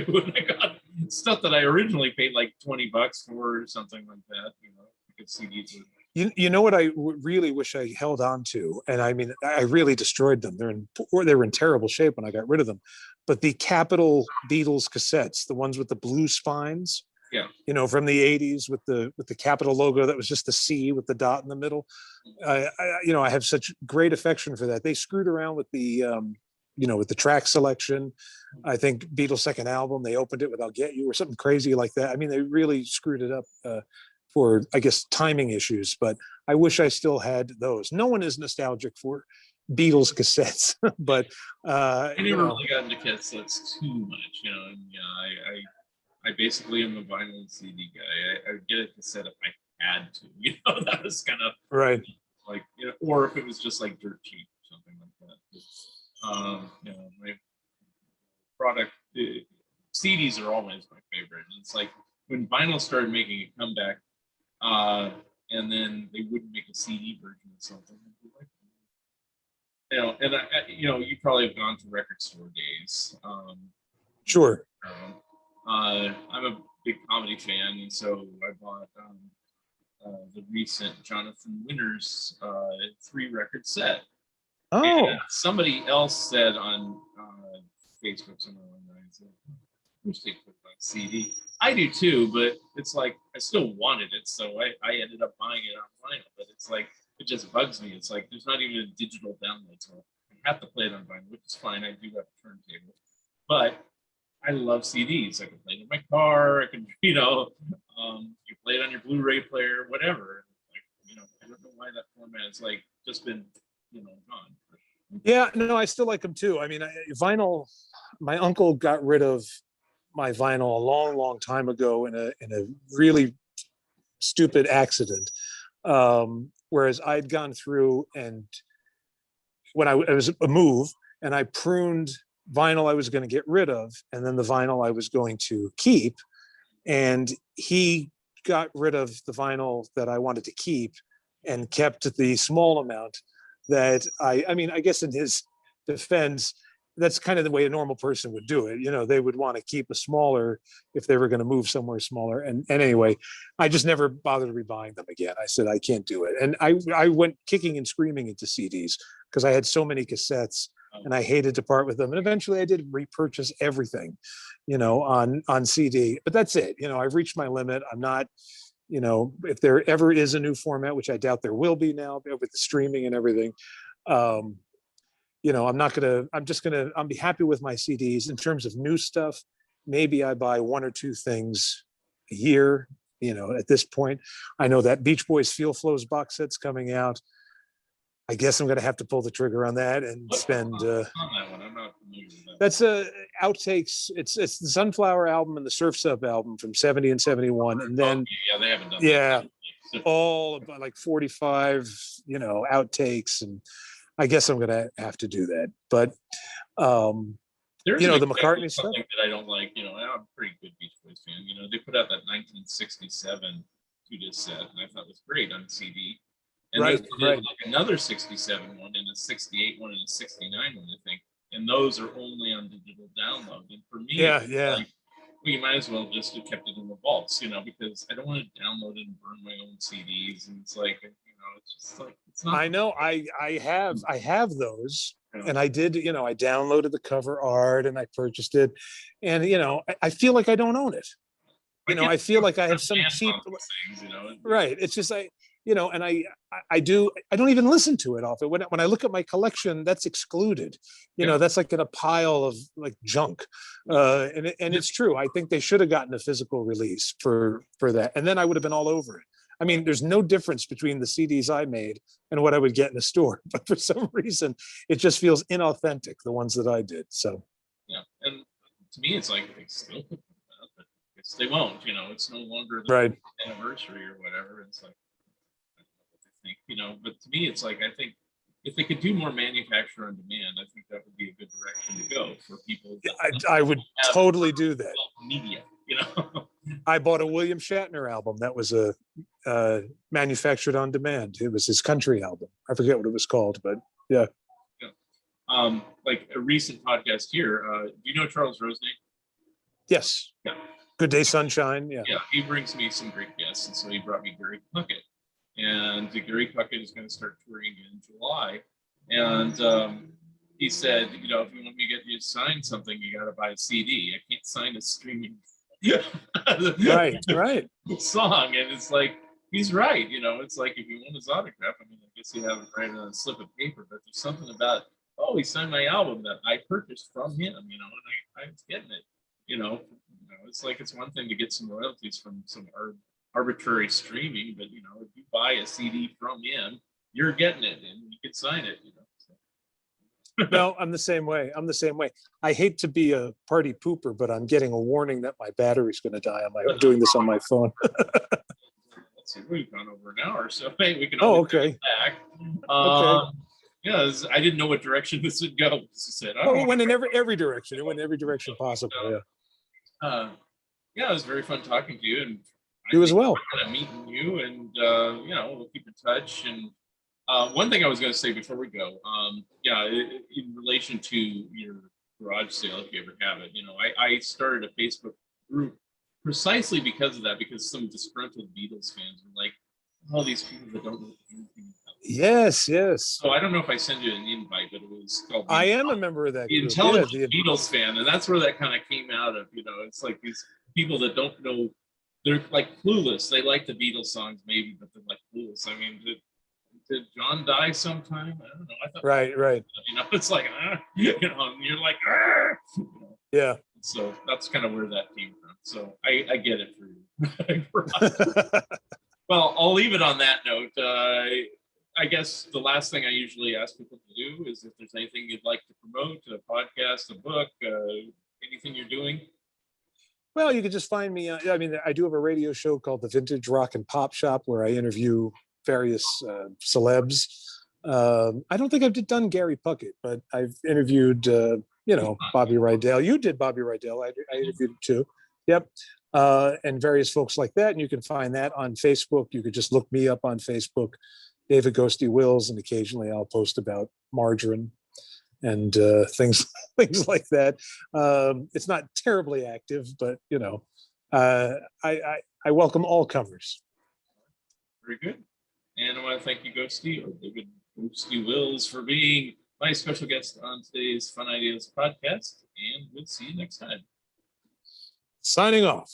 $1 or $2, and I got stuff that I originally paid like $20 for or something like that. Because CDs were. You know what I really wish I held on to, and I mean I really destroyed them. They were in terrible shape when I got rid of them. But the Capitol Beatles cassettes, the ones with the blue spines, from the 80s with the Capitol logo that was just the C with the dot in the middle. I have such great affection for that. They screwed around with the with the track selection. I think Beatles' second album, they opened it with "I'll Get You" or something crazy like that. I mean, they really screwed it up for, I guess, timing issues. But I wish I still had those. No one is nostalgic for Beatles cassettes, but I never really got into cassettes too much. And I basically am a vinyl and CD guy. I would get a cassette if I had to. That was kind of right. Like, or if it was just like dirt cheap or something like that. My product CDs are always my favorite. And it's like when vinyl started making a comeback, and then they wouldn't make a CD version of something. I'd be like, and you probably have gone to record store days. Sure. I'm a big comedy fan, and so I bought the recent Jonathan Winters 3-record set. Oh. And somebody else said on Facebook somewhere along the lines, I wish they put it on CD. I do too, but it's like I still wanted it, so I ended up buying it on vinyl. But it's like it just bugs me. It's like there's not even a digital download, so I have to play it on vinyl, which is fine. I do have a turntable, but I love CDs. I can play it in my car. I can, you play it on your Blu-ray player, whatever. Like, I don't know why that format is like just been, gone. Yeah, no, I still like them too. I mean, vinyl. My uncle got rid of my vinyl a long, long time ago in a really stupid accident. Whereas I'd gone through and when it was a move, and I pruned vinyl I was going to get rid of, and then the vinyl I was going to keep. And he got rid of the vinyl that I wanted to keep and kept the small amount that I mean, I guess in his defense, that's kind of the way a normal person would do it. They would want to keep a smaller if they were going to move somewhere smaller. And anyway, I just never bothered rebuying them again. I said, I can't do it. And I went kicking and screaming into CDs because I had so many cassettes and I hated to part with them. And eventually I did repurchase everything, on CD, but that's it. I've reached my limit. I'm not, if there ever is a new format, which I doubt there will be now with the streaming and everything, I'll be happy with my CDs. In terms of new stuff, maybe I buy one or two things a year, at this point. I know that Beach Boys Feel Flows box set's coming out. I guess I'm going to have to pull the trigger on that and spend. On that one, I'm not familiar with that. That's outtakes. It's the Sunflower album and the Surf Sub album from 70 and 71, and then they haven't done that. All about like 45, outtakes, and I guess I'm going to have to do that. But there's the McCartney stuff that I don't like. I'm a pretty good Beach Boys fan. They put out that 1967 two-disc set, and I thought it was great on CD. And right. Like another 67 one and a 68 one and a 69 one, I think. And those are only on digital download. And for me, like, you might as well just have kept it in the vaults, because I don't want to download it and burn my own CDs. And it's like, it's just like, it's not. I know. I have those. And I did, I downloaded the cover art and I purchased it. And, I feel like I don't own it. I feel like I have some cheap things, right. It's just and I don't even listen to it often. When I look at my collection, that's excluded. That's like in a pile of like junk. And it's true. I think they should have gotten a physical release for that. And then I would have been all over it. I mean, there's no difference between the CDs I made and what I would get in a store. But for some reason, it just feels inauthentic, the ones that I did. So yeah. And to me, it's like they still put them out, but they won't, it's no longer the right. anniversary or whatever. It's like, but to me, it's like, I think if they could do more manufacture on demand, I think that would be a good direction to go for people. I would totally do that. Media, I bought a William Shatner album that was manufactured on demand. It was his country album. I forget what it was called, but yeah. Like a recent podcast here. Do you know Charles Rosenay? Yes. Yeah. Good Day Sunshine. Yeah. Yeah. He brings me some great guests, and so he brought me Gary Puckett. And Gary Puckett is going to start touring in July. And he said, if you want me to get you to sign something, you got to buy a CD. I can't sign a streaming right song. And it's like, he's right. It's like, if you want his autograph, I guess you have it right on a slip of paper. But there's something about, he signed my album that I purchased from him, and I was getting it. It's like, it's one thing to get some royalties from some arbitrary streaming, but if you buy a CD from him, you're getting it and you can sign it. No, I'm the same way. I hate to be a party pooper, but I'm getting a warning that my battery's going to die I'm doing this on my phone. Let's see, we've gone over an hour, so hey, we can okay back. Okay. Yeah, I didn't know what direction this would go. It went in every direction. It went in every direction possible. Yeah, it was very fun talking to you, and you as well. Meeting you, and we'll keep in touch. And one thing I was going to say before we go, in relation to your garage sale, if you ever have it, I started a Facebook group precisely because of that, because some disgruntled Beatles fans are like, all these people that don't know anything about it. Yes. So I don't know if I send you an invite, but it was called. I am a member of that group. Intelligent Beatles fan, and that's where that kind of came out of. It's like these people that don't know. They're like clueless. They like the Beatles songs, maybe, but they're like clueless. I mean, did John die sometime? I don't know. I thought, right. It's like, and you're like, yeah. So that's kind of where that came from. So I get it for you. Well, I'll leave it on that note. I guess the last thing I usually ask people to do is if there's anything you'd like to promote, a podcast, a book, anything you're doing. Well, you can just find me. I do have a radio show called the Vintage Rock and Pop Shop where I interview various celebs. I don't think I've done Gary Puckett, but I've interviewed, Bobby Rydell. You did Bobby Rydell. I interviewed him too. Yep. And various folks like that. And you can find that on Facebook. You could just look me up on Facebook. David Ghosty Wills, and occasionally I'll post about margarine and things like that. It's not terribly active, but I welcome all comers. Very good. And I want to thank you, Ghosty, or David Ghosty Wills, for being my special guest on today's Fun Ideas podcast. And we'll see you next time. Signing off.